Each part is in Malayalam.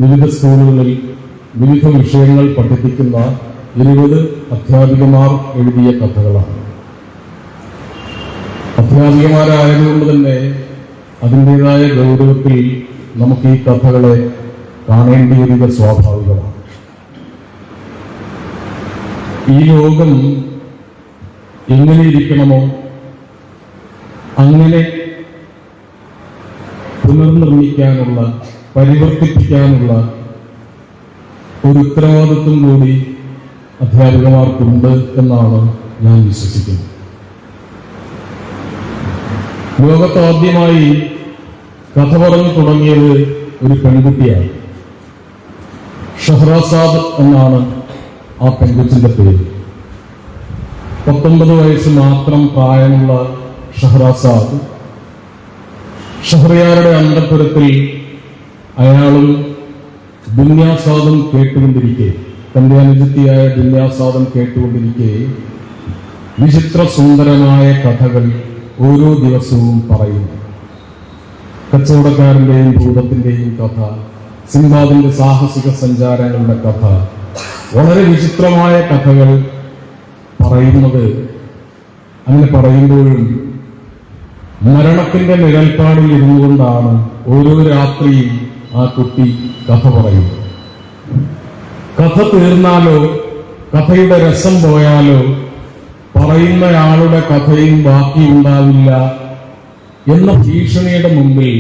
വിവിധ സ്കൂളുകളിൽ വിവിധ വിഷയങ്ങൾ പഠിപ്പിക്കുന്ന 20 അധ്യാപികമാർ എഴുതിയ കഥകളാണ്. അധ്യാപികമാരായതുകൊണ്ട് തന്നെ അതിൻ്റെതായ ഗൗരവത്തിൽ നമുക്ക് ഈ കഥകളെ കാണേണ്ടി വരിക സ്വാഭാവികമാണ്. ഈ ലോകം എങ്ങനെയിരിക്കണമോ അങ്ങനെ പുനർനിർമ്മിക്കാനുള്ള, പരിവർത്തിപ്പിക്കാനുള്ള ഒരു ഉത്തരവാദിത്വം കൂടി അധ്യാപകന്മാർക്കുണ്ട് എന്നാണ് ഞാൻ വിശ്വസിക്കുന്നത്. ലോകത്ത് ആദ്യമായി കഥ പറഞ്ഞു തുടങ്ങിയത് ഒരു പെൺകുട്ടിയാണ്. ഷഹ്റസാദ് എന്നാണ് ആ പെൺകുച്ചിന്റെ പേര്. 19 വയസ്സ് മാത്രം പ്രായമുള്ള ഷഹ്റസാദ് ഷഹ്റിയാരുടെ അന്തഃപുരത്തിൽ അയാളും ദുന്യാസാദും കേട്ടുകൊണ്ടിരിക്കെ, തന്റെ അനുജത്തിയായ ദുന്യാസാദം കേട്ടുകൊണ്ടിരിക്കെ വിചിത്ര സുന്ദരമായ കഥകൾ ഓരോ ദിവസവും പറയുന്നു. കച്ചവടക്കാരന്റെയും ഭൂതത്തിന്റെയും കഥ, സിംബാദിന്റെ സാഹസിക സഞ്ചാരങ്ങളുടെ കഥ, വളരെ വിചിത്രമായ കഥകൾ പറയുന്നത്. അങ്ങനെ പറയുമ്പോഴും മരണത്തിന്റെ നിഴൽപ്പാടിൽ ഇരുന്നുകൊണ്ടാണ് ഓരോ രാത്രിയും ആ കുട്ടി കഥ പറയുന്നത്. കഥ തീർന്നാലോ കഥയുടെ രസം പോയാലോ പറയുന്നയാളുടെ കഥയും ബാക്കിയുണ്ടാവില്ല എന്ന ഭീഷണിയുടെ മുമ്പിൽ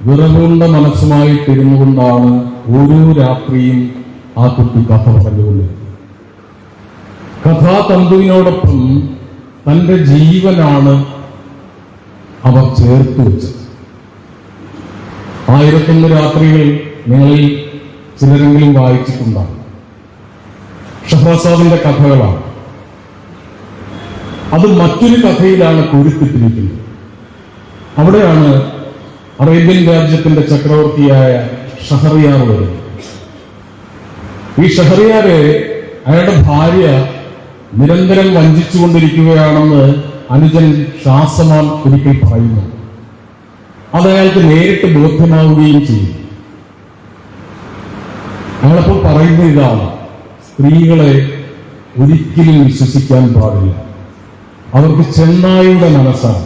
വിറകുണ്ട മനസ്സുമായിട്ടിരുന്നുകൊണ്ടാണ് ഓരോ രാത്രിയും ആ കുട്ടി കഥ പറഞ്ഞുകൊണ്ടിരുന്നത്. കഥാതന്തുവിനോടൊപ്പം തന്റെ ജീവനാണ് അവർ ചേർത്ത് വെച്ചത്. 1001 രാത്രികൾ നിങ്ങളിൽ ചിലരെങ്കിലും വായിച്ചിട്ടുണ്ടാകും. ഷഹ്റസാദിന്റെ കഥകളാണ്. അത് മറ്റൊരു കഥയിലാണ് കുരുത്തിട്ടിരിക്കുന്നത്. അവിടെയാണ് അറേബ്യൻ രാജ്യത്തിന്റെ ചക്രവർത്തിയായ ഷഹറിയാർ വരുന്നത്. ഈ ഷഹറിയാരെ അയാളുടെ ഭാര്യ നിരന്തരം വഞ്ചിച്ചുകൊണ്ടിരിക്കുകയാണെന്ന് അനുജൻ ഷാസമാൻ ഒരിക്കൽ പറയുന്നു. അത് അയാൾക്ക് നേരിട്ട് ബോധ്യമാവുകയും ചെയ്യും. അയാളപ്പോൾ പറയുന്ന ഇതാണ്: സ്ത്രീകളെ ഒരിക്കലും വിശ്വസിക്കാൻ പാടില്ല. അവർക്ക് ചെന്നായുടെ മനസ്സാണ്.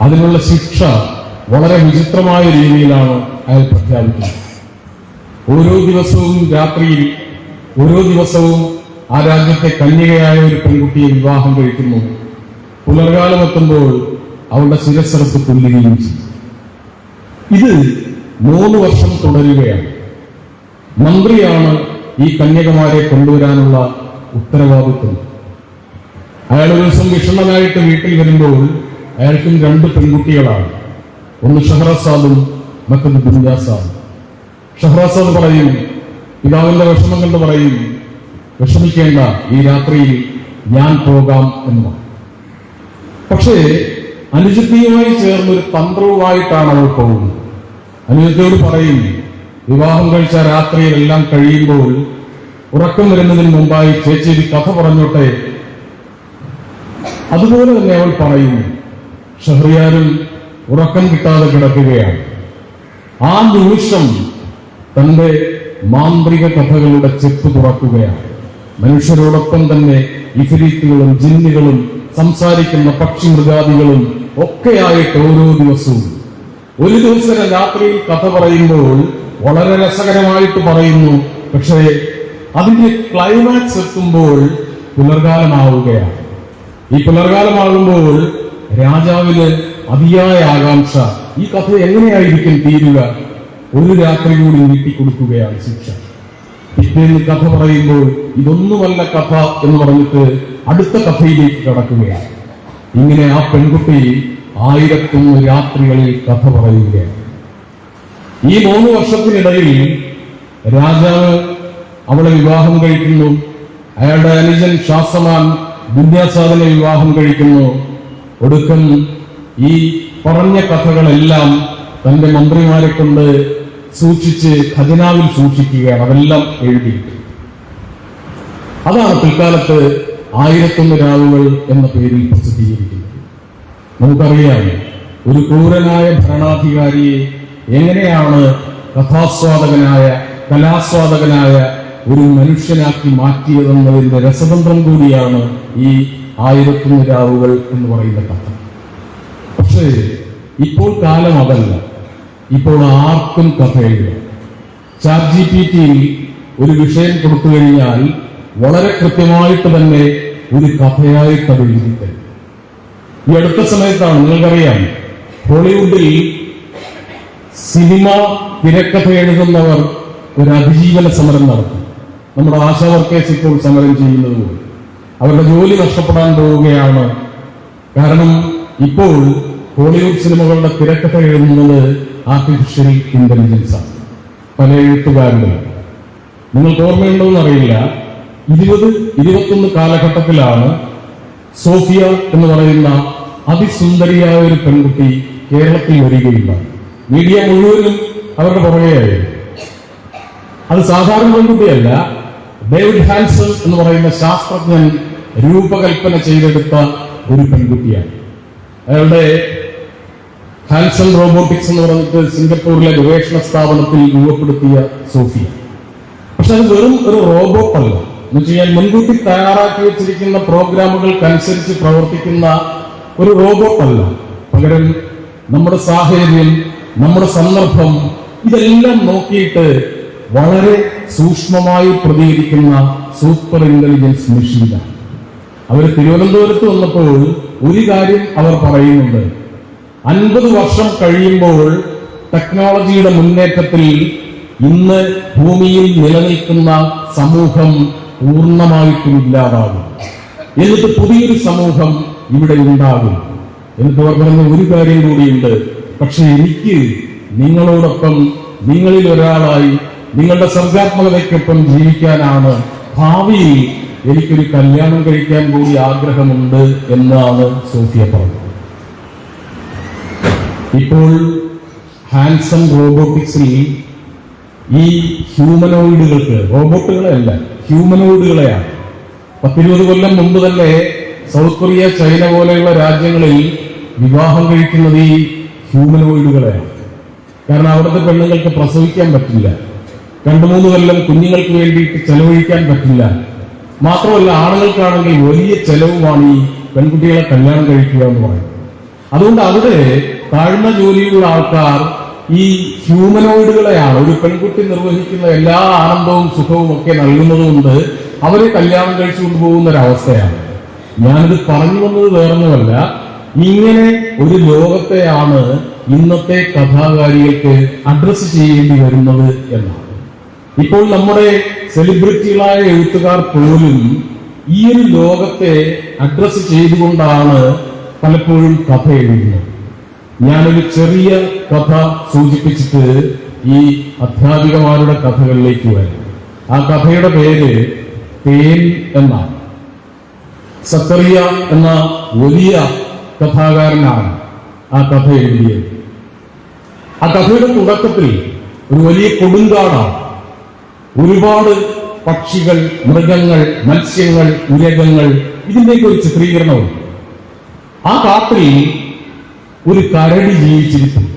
അതിനുള്ള ശിക്ഷ വളരെ വിചിത്രമായ രീതിയിലാണ് അയാൾ പ്രഖ്യാപിക്കുന്നത്. ഓരോ ദിവസവും രാത്രിയിൽ, ഓരോ ദിവസവും ആ രാജ്യത്തെ കന്യകയായ ഒരു പെൺകുട്ടിയെ വിവാഹം കഴിക്കുന്നു. പുലർകാലമെത്തുമ്പോൾ അവളുടെ ശിരസ്സറത്ത് കൊല്ലുകയും ചെയ്യും. ഇത് 3 വർഷം തുടരുകയാണ്. മന്ത്രിയാണ് ഈ കന്യകമാരെ കൊണ്ടുവരാനുള്ള ഉത്തരവാദിത്വം. അയാൾ ഒരു ദിവസം വിഷണ്ണനായിട്ട് വീട്ടിൽ വരുമ്പോൾ അയാൾക്കും 2 പെൺകുട്ടികളാണ്. ഒന്ന് ഷഹ്റസാദും മറ്റൊന്ന് ദുന്യാസാദും. ഷഹ്റസാദ് പറയും, പിതാവിന്റെ വിഷമം കണ്ട് പറയും, വിഷമിക്കേണ്ട, ഈ രാത്രിയിൽ ഞാൻ പോകാം എന്ന്. പക്ഷേ അനുജത്തിയുമായി ചേർന്നൊരു തന്ത്രവുമായിട്ടാണ് അവൾ പോകുന്നത്. അനുജത്തിയോട് പറയും, വിവാഹം കഴിച്ച രാത്രിയിലെല്ലാം കഴിയുമ്പോൾ ഉറക്കം വരുന്നതിന് മുമ്പായി ചേച്ചി ഒരു കഥ പറഞ്ഞോട്ടെ. അതുപോലെ തന്നെ അവൾ പറയുന്നു. ഷഹ്റിയാരും ഉറക്കം കിട്ടാതെ കിടക്കുകയാണ്. ആ നിമിഷം തന്റെ മാന്ത്രിക കഥകളുടെ ചെപ്പ് തുറക്കുകയാണ്. മനുഷ്യരോടൊപ്പം തന്നെ ഇഫ്രീത്തുകളും ജിന്നുകളും സംസാരിക്കുന്ന പക്ഷി മൃഗാദികളും ഒക്കെയായിട്ട് ഓരോ ദിവസവും, ഒരു ദിവസം രാത്രിയിൽ കഥ പറയുമ്പോൾ വളരെ രസകരമായിട്ട് പറയുന്നു. പക്ഷേ അതിന്റെ ക്ലൈമാക്സ് എത്തുമ്പോൾ പുലർകാലമാവുകയാണ്. ഈ പുലർകാലമാകുമ്പോൾ രാജാവിന് അതിയായ ആകാംക്ഷ, ഈ കഥ എങ്ങനെയായിരിക്കും തീരുക. ഒരു രാത്രി കൂടി നീട്ടിക്കൊടുക്കുകയാണ് ശിക്ഷ. പിറ്റേന്ന് കഥ പറയുമ്പോൾ ഇതൊന്നുമല്ല കഥ എന്ന് പറഞ്ഞിട്ട് അടുത്ത കഥയിലേക്ക് കടക്കുകയാണ്. ഇങ്ങനെ ആ പെൺകുട്ടി 1001 രാത്രികളിൽ കഥ പറയുകയാണ്. ഈ 3 വർഷത്തിനിടയിൽ രാജാവ് അവളെ വിവാഹം കഴിക്കുന്നു. അയാളുടെ അനുജൻ ഷാസമാൻ ദുന്യാസാദിനെ വിവാഹം കഴിക്കുന്നു. ഒടുക്കം ഈ പറഞ്ഞ കഥകളെല്ലാം തന്റെ മന്ത്രിമാരെ കൊണ്ട് സൂക്ഷിച്ച് ഖജനാവിൽ സൂക്ഷിക്കുകയാണ്. അതെല്ലാം എഴുതിയിട്ട് അതാണ് പിൽക്കാലത്ത് 1001 രാവുകൾ എന്ന പേരിൽ പ്രസിദ്ധീകരിക്കുന്നത്. നമുക്കറിയാം, ഒരു ക്രൂരനായ ഭരണാധികാരിയെ എങ്ങനെയാണ് കഥാസ്വാദകനായ കലാസ്വാദകനായ ഒരു മനുഷ്യനാക്കി മാറ്റിയതെന്നതിന്റെ രസതന്ത്രം കൂടിയാണ് ഈ 1001 രാവുകൾ എന്ന് പറയുന്ന കഥ. പക്ഷേ ഇപ്പോൾ കാലം അതല്ല. ഇപ്പോൾ ആർക്കും കഥ എഴുതാം. ChatGPT-യിൽ ഒരു വിഷയം കൊടുത്തു കഴിഞ്ഞാൽ വളരെ കൃത്യമായിട്ട് തന്നെ ഒരു കഥയായിട്ട് അത് എഴുതിത്തരും. ഈ അടുത്ത സമയത്താണ്, നിങ്ങൾക്കറിയാം, ഹോളിവുഡിൽ സിനിമ തിരക്കഥ എഴുതുന്നവർ ഒരു അതിജീവന സമരം നടത്തി. നമ്മുടെ ആശാ വർക്കേഴ്സ് ഇപ്പോൾ സമരം ചെയ്യുന്നത് പോലെ അവരുടെ ജോലി നഷ്ടപ്പെടാൻ പോവുകയാണ്. കാരണം ഇപ്പോൾ ഹോളിവുഡ് സിനിമകളുടെ തിരക്കഥ എഴുതുന്നത് ആർട്ടിഫിഷ്യൽ ഇന്റലിജൻസ് ആണ്. പല എഴുത്തുകാരുടെ നിങ്ങൾക്ക് ഓർമ്മയുണ്ടോന്ന് അറിയില്ല, 2021 കാലഘട്ടത്തിലാണ് സോഫിയ എന്ന് പറയുന്ന അതിസുന്ദരിയായ ഒരു പെൺകുട്ടി കേരളത്തിൽ വരികയില്ല. മീഡിയ മുഴുവനും അവരുടെ പുറകെയായിരുന്നു. അത് സാധാരണ പെൺകുട്ടിയല്ല, ഡേവിഡ് ഹാൻസൺ എന്ന് പറയുന്ന ശാസ്ത്രജ്ഞൻ രൂപകൽപ്പന ചെയ്തെടുത്ത ഒരു പെൺകുട്ടിയാണ്. അയാളുടെ ഹാൻസൺ റോബോട്ടിക്സ് എന്ന് പറഞ്ഞിട്ട് സിംഗപ്പൂരിലെ ഗവേഷണ സ്ഥാപനത്തിൽ രൂപപ്പെടുത്തിയ സോഫിയ. പക്ഷെ അത് വെറും ഒരു റോബോട്ടല്ല. എന്ന് വെച്ച് കഴിഞ്ഞാൽ മുൻകൂട്ടി തയ്യാറാക്കി വെച്ചിരിക്കുന്ന പ്രോഗ്രാമുകൾക്കനുസരിച്ച് പ്രവർത്തിക്കുന്ന ഒരു റോബോട്ടല്ല. പകരം നമ്മുടെ സാഹചര്യം, നമ്മുടെ സന്ദർഭം, ഇതെല്ലാം നോക്കിയിട്ട് വളരെ സൂക്ഷ്മമായി പ്രതികരിക്കുന്ന സൂപ്പർ ഇന്റലിജൻസ് മെഷീനാണ്. അവർ തിരുവനന്തപുരത്ത് വന്നപ്പോൾ ഒരു കാര്യം അവർ പറയുന്നുണ്ട്: 50 വർഷം കഴിയുമ്പോൾ ടെക്നോളജിയുടെ മുന്നേറ്റത്തിൽ ഇന്ന് ഭൂമിയിൽ നിലനിൽക്കുന്ന സമൂഹം പൂർണ്ണമായിട്ടും ഇല്ലാതാകും, എന്നിട്ട് പുതിയൊരു സമൂഹം ഇവിടെ ഉണ്ടാകും. എന്നിട്ട് അവർ പറഞ്ഞ ഒരു കാര്യം കൂടിയുണ്ട്: പക്ഷെ എനിക്ക് നിങ്ങളോടൊപ്പം, നിങ്ങളിൽ ഒരാളായി, നിങ്ങളുടെ സർഗാത്മകതയ്ക്കൊപ്പം ജീവിക്കാനാണ് ഭാവിയിൽ എനിക്കൊരു കല്യാണം കഴിക്കാൻ കൂടി ആഗ്രഹമുണ്ട് എന്നാണ് സോഫിയ പറഞ്ഞത്. ഇപ്പോൾ ഹാൻസൺ റോബോട്ടിക്സിൽ ഈ ഹ്യൂമനോയിഡുകൾക്ക്, റോബോട്ടുകളെയല്ല, ഹ്യൂമനോയിഡുകളെയാണ്. 10-20 കൊല്ലം മുമ്പ് തന്നെ സൗത്ത് കൊറിയ, ചൈന പോലെയുള്ള രാജ്യങ്ങളിൽ വിവാഹം കഴിക്കുന്നത് ഈ ഹ്യൂമനോയിഡുകളെയാണ്. കാരണം അവിടുത്തെ പെണ്ണുങ്ങൾക്ക് പ്രസവിക്കാൻ പറ്റില്ല, 2-3 കൊല്ലം കുഞ്ഞുങ്ങൾക്ക് വേണ്ടിയിട്ട് ചെലവഴിക്കാൻ പറ്റില്ല. മാത്രമല്ല, ആണുങ്ങൾക്കാണെങ്കിൽ വലിയ ചെലവുമാണ് ഈ പെൺകുട്ടികളെ കല്യാണം കഴിക്കുക എന്ന് പറയുന്നത്. അതുകൊണ്ട് അവിടെ താഴ്ന്ന ജോലിയുള്ള ആൾക്കാർ ഈ ഹ്യൂമനോയിഡുകളെയാണ്, ഒരു പെൺകുട്ടി നിർവഹിക്കുന്ന എല്ലാ ആനന്ദവും സുഖവും ഒക്കെ നൽകുന്നതുകൊണ്ട് അവരെ കല്യാണം കഴിച്ചു കൊണ്ടുപോകുന്ന ഒരവസ്ഥയാണ്. ഞാനിത് പറഞ്ഞു വന്നത് വേറൊന്നുമല്ല, ഇങ്ങനെ ഒരു ലോകത്തെയാണ് ഇന്നത്തെ കഥാകാരികൾക്ക് അഡ്രസ് ചെയ്യേണ്ടി വരുന്നത് എന്നാണ്. ഇപ്പോൾ നമ്മുടെ സെലിബ്രിറ്റികളായ എഴുത്തുകാർ പോലും ഈ ഒരു ലോകത്തെ അഡ്രസ് ചെയ്തുകൊണ്ടാണ് പലപ്പോഴും കഥ എഴുതുന്നത്. ഞാനൊരു ചെറിയ കഥ സൂചിപ്പിച്ചിട്ട് ഈ അധ്യാപികമാരുടെ കഥകളിലേക്ക് വരാം. ആ കഥയുടെ പേര് തേൻ എന്നാണ്. സക്കറിയ എന്ന വലിയ കഥാകാരനാണ് ആ കഥ എഴുതിയത്. ആ കഥയുടെ തുടക്കത്തിൽ ഒരു വലിയ കൊടുങ്കാടാണ്. ഒരുപാട് പക്ഷികൾ, മൃഗങ്ങൾ, മത്സ്യങ്ങൾ, ഉരകങ്ങൾ, ഇതിന്റെയൊക്കെ ഒരു ചിത്രീകരണമുണ്ട്. ആ കാട്ടിൽ ഒരു കരടി ജീവിച്ചിരിക്കുന്നു.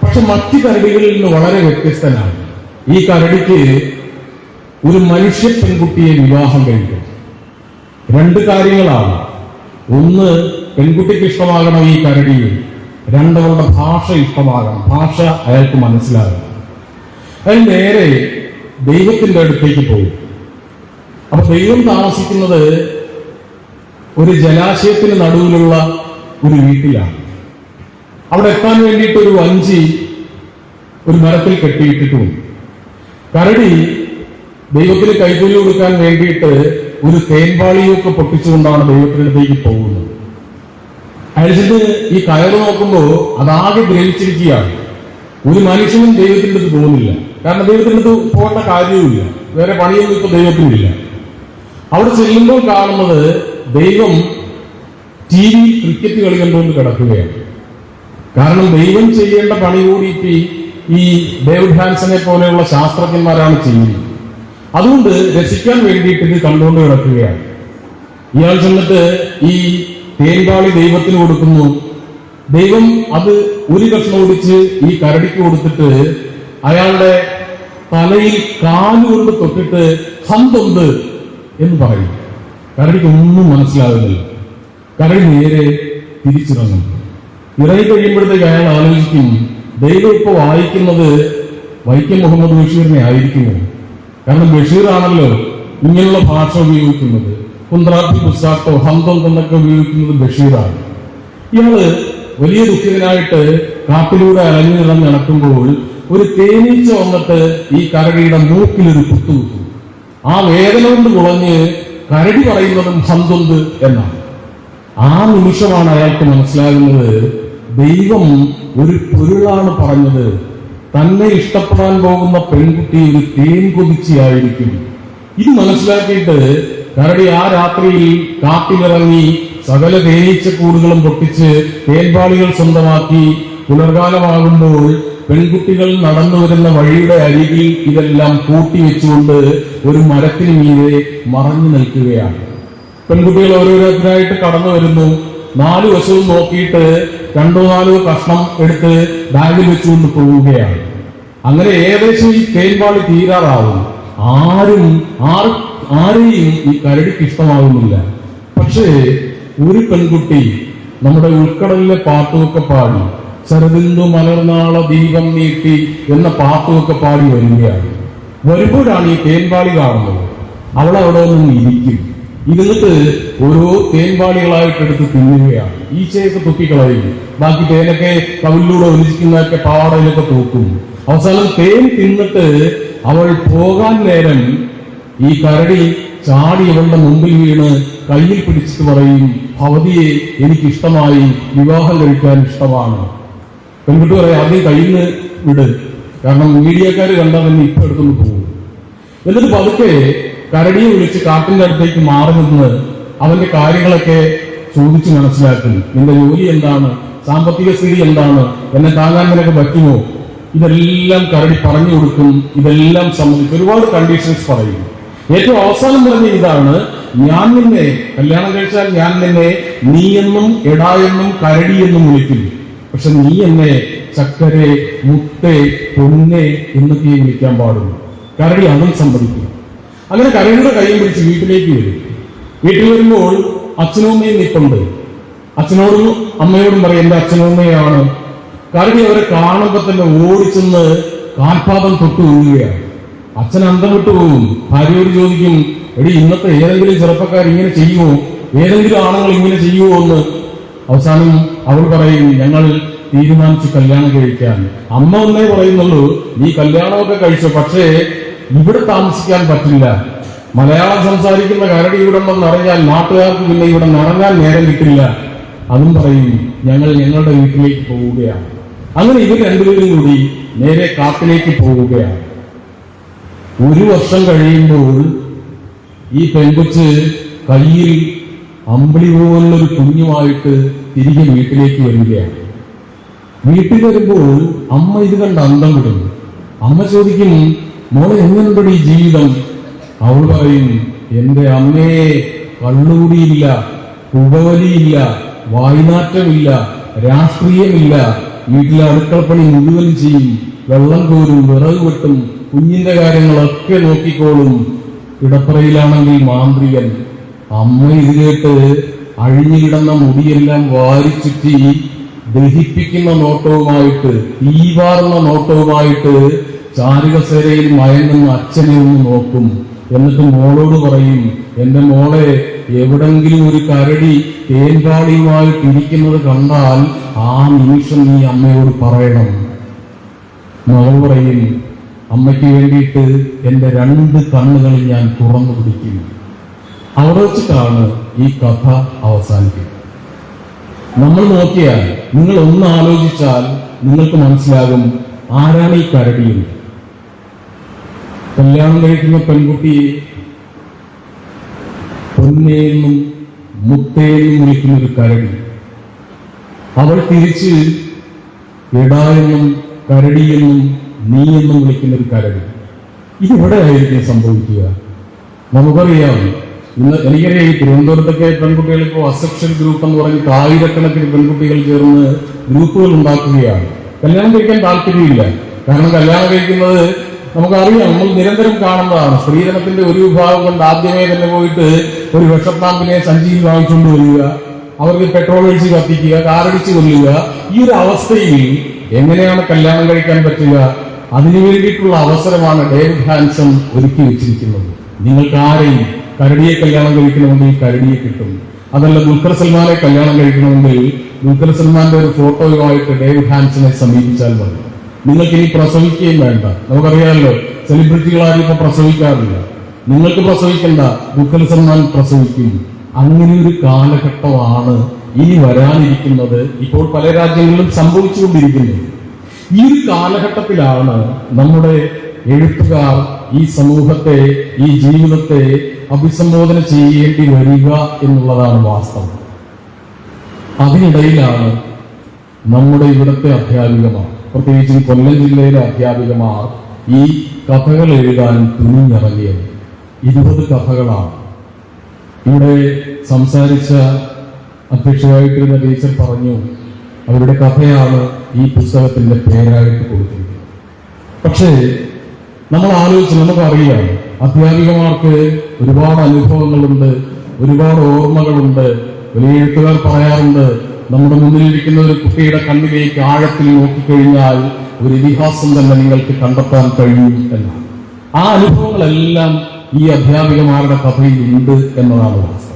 പക്ഷെ മറ്റു കരടികളിൽ നിന്ന് വളരെ വ്യത്യസ്തനാണ്. ഈ കരടിക്ക് ഒരു മനുഷ്യ പെൺകുട്ടിയെ വിവാഹം കഴിക്കും. 2 കാര്യങ്ങളാണ്: ഒന്ന്, പെൺകുട്ടിക്ക് ഇഷ്ടമാകണം ഈ കരടിയെ; 2, അവളുടെ ഭാഷ ഇഷ്ടമാകണം, ഭാഷ അയാൾക്ക് മനസ്സിലാകണം. അയാൾ നേരെ ദൈവത്തിന്റെ അടുത്തേക്ക് പോകും. അപ്പൊ ദൈവം താമസിക്കുന്നത് ഒരു ജലാശയത്തിന് നടുവിലുള്ള ഒരു വീട്ടിലാണ്. അവിടെ എത്താൻ വേണ്ടിയിട്ട് ഒരു വഞ്ചി ഒരു മരത്തിൽ കെട്ടിയിട്ടിട്ടുണ്ട്. കരടി ദൈവത്തിന് കൈക്കൂലി കൊടുക്കാൻ വേണ്ടിയിട്ട് ഒരു തേൻപാളിയൊക്കെ പൊട്ടിച്ചുകൊണ്ടാണ് ദൈവത്തിനടുത്തേക്ക് പോകുന്നത്. അയാൾ ചെന്ന് ഈ കയറ് നോക്കുമ്പോൾ അതാകെ ഗ്രഹിച്ചിരിക്കുകയാണ്. ഒരു മനുഷ്യനും ദൈവത്തിന്റെ അടുത്ത് പോകുന്നില്ല. കാരണം ദൈവത്തിന്റെ അടുത്ത് പോകേണ്ട കാര്യവുമില്ല, വേറെ പണിയൊന്നും ഇപ്പൊ ദൈവത്തിനില്ല. അവിടെ ചെല്ലുമ്പോൾ കാണുന്നത് ദൈവം TV ക്രിക്കറ്റ് കളി കണ്ടുകൊണ്ട് കിടക്കുകയാണ്. കാരണം ദൈവം ചെയ്യേണ്ട പണി കൂടി ഈ ഡേവിഡ് ഹാൻസനെ പോലെയുള്ള ശാസ്ത്രജ്ഞന്മാരാണ് ചെയ്യുന്നത്. അതുകൊണ്ട് രസിക്കാൻ വേണ്ടിയിട്ട് ഇത് കണ്ടുകൊണ്ട് കിടക്കുകയാണ്. ഇയാൾ ചെന്നിട്ട് ഈ തേൻപാളി ദൈവത്തിന് കൊടുക്കുന്നു. ദൈവം അത് ഒരു കഷ്ണം ഒടിച്ച് ഈ കരടിക്ക് കൊടുത്തിട്ട് അയാളുടെ തലയിൽ കാലുകൊണ്ട് തൊട്ടിട്ട് ഹന്തുണ്ട് എന്ന് പറയും. കരടിക്കൊന്നും മനസ്സിലാകുന്നില്ല. കരടി നേരെ തിരിച്ചിറങ്ങും. ഇറങ്ങി കഴിയുമ്പോഴത്തേക്ക് അയാൾ ആലോചിക്കും, ദൈവം ഇപ്പൊ വായിക്കുന്നത് വൈക്കം മുഹമ്മദ് ബഷീറിനെ ആയിരിക്കുമോ? കാരണം ബഷീറാണല്ലോ ഇങ്ങനെയുള്ള ഭാഷ ഉപയോഗിക്കുന്നത്. കുന്ത്രാത്തി പുസ്തകത്തോ ഹന്തം എന്നൊക്കെ ഉപയോഗിക്കുന്നത് ബഷീറാണ്. ഇയാള് വലിയ ദുഃഖിതനായിട്ട് കാട്ടിലൂടെ അലഞ്ഞു നടക്കുമ്പോൾ ഒരു തേനീച്ച വന്നിട്ട് ഈ കരടിയുടെ മൂക്കിലൊരു കുത്തുകുത്തും. ആ വേദന കൊണ്ട് കുളഞ്ഞ് കരടി പറയുന്നതും ഹന്തുണ്ട് എന്നാണ്. ആ നിമിഷമാണ് അയാൾക്ക് മനസ്സിലാകുന്നത്, ദൈവം ഒരു പൊരുളാണ് പറഞ്ഞത്. തന്നെ ഇഷ്ടപ്പെടാൻ പോകുന്ന പെൺകുട്ടി ഒരു തേൻ കൊതിച്ചിയായിരിക്കും. ഇത് മനസ്സിലാക്കിയിട്ട് കരടി ആ രാത്രിയിൽ കാട്ടിലിറങ്ങി സകല തേനീച്ചക്കൂടുകളും പൊട്ടിച്ച് തേൻപാളികൾ സ്വന്തമാക്കി പുലർകാലമാകുമ്പോൾ പെൺകുട്ടികൾ നടന്നു വരുന്ന വഴിയുടെ അരികിൽ ഇതെല്ലാം കൂട്ടിവെച്ചുകൊണ്ട് ഒരു മരത്തിന് മീതെ മറഞ്ഞു നിൽക്കുകയാണ്. പെൺകുട്ടികൾ ഓരോരുത്തരായിട്ട് കടന്നു വരുന്നു. 4 വശവും നോക്കിയിട്ട് 2-4 കഷ്ണം എടുത്ത് ബാഗിൽ വെച്ചുകൊണ്ട് പോവുകയാണ്. അങ്ങനെ ഏകദേശം ഈ തേൻപാളി തീരാറാവും. ആരെയും ഈ കരടിക്ക് ഇഷ്ടമാകുന്നില്ല. പക്ഷേ ഒരു പെൺകുട്ടി നമ്മുടെ ഉൾക്കടലിലെ പാട്ടുമൊക്കെ പാടി, ശരദിന്ദു മലർനാള ദീപം നീട്ടി എന്ന പാട്ടുമൊക്കെ പാടി വരികയാണ്. വരുമ്പോഴാണ് ഈ തേൻപാളി കാണുന്നത്. അവൾ അവിടെ ഒന്നും ഇരിക്കും. ഇരുന്നിട്ട് ഓരോ തേൻപാളികളായിട്ട് എടുത്ത് തിന്നുകയാണ്. ഈച്ചയൊക്കെ തുപ്പിക്കളയും. ബാക്കി തേനൊക്കെ കവിലൂടെ ഒലിച്ചിക്കുന്നതൊക്കെ പാവാടയിലൊക്കെ തൂക്കും. അവസാനം തേൻ തിന്നിട്ട് അവൾ പോകാൻ നേരം ഈ കരടി ചാടി അവളുടെ മുമ്പിൽ വീണ് കയ്യിൽ പിടിച്ചിട്ട് പറയും, ഭവതിയെ എനിക്കിഷ്ടമായി, വിവാഹം കഴിക്കാൻ ഇഷ്ടമാണ്. പെൺകുട്ടി പറയാം, ആദ്യം കയ്യിൽ നിന്ന് വിട്, കാരണം മീഡിയക്കാർ കണ്ടാൽ തന്നെ ഇപ്പൊ എടുത്തുകൊണ്ട് പോകും. എന്നിട്ട് പതുക്കെ കരടിയെ വിളിച്ച് കാട്ടിന്റെ അടുത്തേക്ക് മാറി നിന്ന് അവന്റെ കാര്യങ്ങളൊക്കെ ചോദിച്ച് മനസ്സിലാക്കും. നിന്റെ ജോലി എന്താണ്, സാമ്പത്തിക സ്ഥിതി എന്താണ്, എന്നെ താങ്ങാൻ നിനക്ക് പറ്റുമോ? ഇതെല്ലാം കരടി പറഞ്ഞു കൊടുക്കും. ഇതെല്ലാം സംബന്ധിച്ച് ഒരുപാട് കണ്ടീഷൻസ് പറയും. ഏറ്റവും അവസാനം പറഞ്ഞ ഇതാണ്, ഞാൻ നിന്നെ കല്യാണം കഴിച്ചാൽ ഞാൻ നിന്നെ നീ എന്നും എടാ എന്നും കരടി എന്നും വിളിക്കും. പക്ഷെ നീ എന്നെ ചക്കരെ, മുത്തേ, പൊന്നെ എന്നൊക്കെ വിളിക്കാൻ പാടുള്ളൂ. കരടി അതും സമ്മതിക്കും. അങ്ങനെ കരടിയുടെ കൈയും പിടിച്ച് വീട്ടിലേക്ക് വരും. വീട്ടിൽ വരുമ്പോൾ അച്ഛനും അമ്മയും നിൽപ്പുണ്ട്. അച്ഛനോടും അമ്മയോടും പറയും, എന്റെ അച്ഛനും അമ്മയാണ്. കരടി അവരെ കാണുമ്പോൾ തന്നെ ഓടിച്ചെന്ന് കാൽപാദം തൊട്ട് വീഴുകയാണ്. അച്ഛൻ അന്തം വിട്ടു പോകും. ഭാര്യയോട് ചോദിക്കും, എടി ഇന്നത്തെ ഏതെങ്കിലും ചെറുപ്പക്കാർ ഇങ്ങനെ ചെയ്യുമോ, ഏതെങ്കിലും ആണുങ്ങൾ ഇങ്ങനെ ചെയ്യുമോ എന്ന്. അവസാനം അവൾ പറയും, ഞങ്ങൾ തീരുമാനിച്ചു കല്യാണം കഴിക്കാൻ. അമ്മ ഒന്നേ പറയുന്നുള്ളൂ, നീ കല്യാണമൊക്കെ കഴിച്ചോ, പക്ഷേ ഇവിടെ താമസിക്കാൻ പറ്റില്ല. മലയാളം സംസാരിക്കുന്ന കരടി ഇവിടെ ഉണ്ടെന്ന് അറിഞ്ഞാൽ നാട്ടുകാർക്ക് പിന്നെ ഇവിടെ നടങ്ങാൻ നേരം കിട്ടില്ല. അതും പറയും, ഞങ്ങൾ ഞങ്ങളുടെ വീട്ടിലേക്ക് പോവുകയാണ്. അങ്ങനെ ഇവർ രണ്ടുപേരും കൂടി നേരെ കാട്ടിലേക്ക് പോവുകയാണ്. 1 വർഷം കഴിയുമ്പോൾ ഈ പെൺകൊച്ച് കയ്യിൽ അമ്പിളി പോലുള്ളൊരു കുഞ്ഞുമായിട്ട് തിരികെ വീട്ടിലേക്ക് വരികയാണ്. വീട്ടിൽ വരുമ്പോൾ അമ്മ ഇത് കണ്ട് അന്തം വിടും. അമ്മ ചോദിക്കും, മോളെ എങ്ങനെയുണ്ട് ഈ ജീവിതം? അവൾ പറയും, എന്റെ അമ്മയെ കള്ളുകൂടിയില്ല, പുകവലിയില്ല, വായ്നാറ്റമില്ല, രാഷ്ട്രീയമില്ല, വീട്ടിലെ അടുക്കളപ്പണി മുഴുവൻ ചെയ്യും, വെള്ളം കോരും, വിറക് വെട്ടും, കുഞ്ഞിന്റെ കാര്യങ്ങളൊക്കെ നോക്കിക്കോളും. കിടപ്പറയിലാണെങ്കിൽ മാന്ത്രികൻ. അമ്മ ഇത് കേട്ട് അഴിഞ്ഞു കിടന്ന മുടിയെല്ലാം വാരിച്ചുറ്റി ദഹിപ്പിക്കുന്ന നോട്ടവുമായിട്ട്, തീവാർന്ന നോട്ടവുമായിട്ട് ചാരുകസേരയിൽ മയങ്ങുന്ന അച്ഛനെ ഒന്ന് നോക്കും. എന്നിട്ട് മോളോട് പറയും, എന്റെ മോളെ എവിടെങ്കിലും ഒരു കരടി തേൻപാളിയുമായിട്ട് ഇരിക്കുന്നത് കണ്ടാൽ ആ നിമിഷം നീ അമ്മയോട് പറയണം. മകൾ പറയും, അമ്മയ്ക്ക് വേണ്ടിയിട്ട് എന്റെ 2 കണ്ണുകൾ ഞാൻ തുറന്നു പിടിക്കും. അവിടെ വെച്ചിട്ടാണ് ഈ കഥ അവസാനിക്കുന്നത്. നമ്മൾ നോക്കിയാൽ, നിങ്ങൾ ഒന്ന് ആലോചിച്ചാൽ നിങ്ങൾക്ക് മനസ്സിലാകും ആരാണ് ഈ കരടിയും. കല്യാണം കഴിക്കുന്ന പെൺകുട്ടിയെ പൊന്നേന്നും മുത്തേന്നും വിളിക്കുന്ന ഒരു കരടി, അവൾ തിരിച്ച് എടായെന്നും കരടിയെന്നും നീ എന്നും വിളിക്കുന്ന ഒരു കരടി. ഇതിവിടെ ആയിരിക്കും സംഭവിക്കുക. നമുക്കറിയാം, ഇന്ന് എനിക്കറിയാം, ഈ തിരുവനന്തപുരത്തൊക്കെ പെൺകുട്ടികൾ ഇപ്പോൾ അസെപ്ഷൻ ഗ്രൂപ്പ് എന്ന് പറഞ്ഞിട്ട് 1000കണക്കിന് പെൺകുട്ടികൾ ചേർന്ന് ഗ്രൂപ്പുകൾ ഉണ്ടാക്കുകയാണ്. കല്യാണം കഴിക്കാൻ താല്പര്യമില്ല, കാരണം കല്യാണം കഴിക്കുന്നത് നമുക്കറിയാം, നമ്മൾ നിരന്തരം കാണുന്നതാണ്. സ്ത്രീധനത്തിന്റെ ഒരു വിഭാഗം കൊണ്ട് ആദ്യമേ തന്നെ പോയിട്ട് ഒരു വിഷപ്പാമ്പിനെ സഞ്ചിയിൽ വാങ്ങിച്ചുകൊണ്ട് വരിക, അവർക്ക് പെട്രോൾ ഒഴിച്ച് കത്തിക്കുക, കാറടിച്ച് കൊല്ലുക. ഈ ഒരു അവസ്ഥയിൽ എങ്ങനെയാണ് കല്യാണം കഴിക്കാൻ പറ്റുക? അതിനു വേണ്ടിയിട്ടുള്ള അവസരമാണ് ഡേവിഡ് ഹാൻസൺ ഒരുക്കി വെച്ചിരിക്കുന്നത്. നിങ്ങൾക്ക് ആരെയും കരടിയെ കല്യാണം കഴിക്കണമെങ്കിൽ കരടിയെ കിട്ടും. അതല്ല, ദുൽഖർ സൽമാനെ കല്യാണം കഴിക്കണമെങ്കിൽ ദുൽഖർ സൽമാന്റെ ഒരു ഫോട്ടോയുമായിട്ട് ഡേവിഡ് ഹാൻസനെ സമീപിച്ചാൽ മതി. നിങ്ങൾക്കിനി പ്രസവിക്കുകയും വേണ്ട. നമുക്കറിയാമല്ലോ, സെലിബ്രിറ്റികളാരും ഇപ്പൊ പ്രസവിക്കാറില്ല. നിങ്ങൾക്ക് പ്രസവിക്കണ്ട, ദുൽഖർ സൽമാൻ പ്രസവിക്കും. അങ്ങനെ ഒരു കാലഘട്ടമാണ് ഇനി വരാനിരിക്കുന്നത്. ഇപ്പോൾ പല രാജ്യങ്ങളിലും സംഭവിച്ചുകൊണ്ടിരിക്കുന്നത്. ഈ ഒരു കാലഘട്ടത്തിലാണ് നമ്മുടെ എഴുത്തുകാർ ഈ സമൂഹത്തെ, ഈ ജീവിതത്തെ അഭിസംബോധന ചെയ്യേണ്ടി വരിക എന്നുള്ളതാണ് വാസ്തവം. അതിനിടയിലാണ് നമ്മുടെ ഇവിടുത്തെ അധ്യാപികമാർ, പ്രത്യേകിച്ചും കൊല്ലം ജില്ലയിലെ അധ്യാപികമാർ ഈ കഥകൾ എഴുതാൻ തുനിഞ്ഞിറങ്ങിയത്. 20 കഥകളാണ്. ഇവിടെ സംസാരിച്ച അധ്യക്ഷയായിട്ടിരുന്ന ടീച്ചർ പറഞ്ഞു, അവരുടെ കഥയാണ് ഈ പുസ്തകത്തിന്റെ പേരായിട്ട് കൊടുത്തിരിക്കുന്നത്. പക്ഷേ നമ്മൾ ആലോചിച്ച് നമുക്കറിയാം, അധ്യാപികമാർക്ക് ഒരുപാട് അനുഭവങ്ങളുണ്ട്, ഒരുപാട് ഓർമ്മകളുണ്ട്. വലിയ എഴുത്തുകാർ പറയാറുണ്ട്, നമ്മുടെ മുന്നിലിരിക്കുന്ന ഒരു കുട്ടിയുടെ കണ്ണിലേക്ക് ആഴത്തിൽ നോക്കിക്കഴിഞ്ഞാൽ ഒരു ഇതിഹാസം തന്നെ നിങ്ങൾക്ക് കണ്ടെത്താൻ കഴിയും എന്നാണ്. ആ അനുഭവങ്ങളെല്ലാം ഈ അധ്യാപികമാരുടെ കഥയിൽ ഉണ്ട് എന്നതാണ് വാസ്തവം.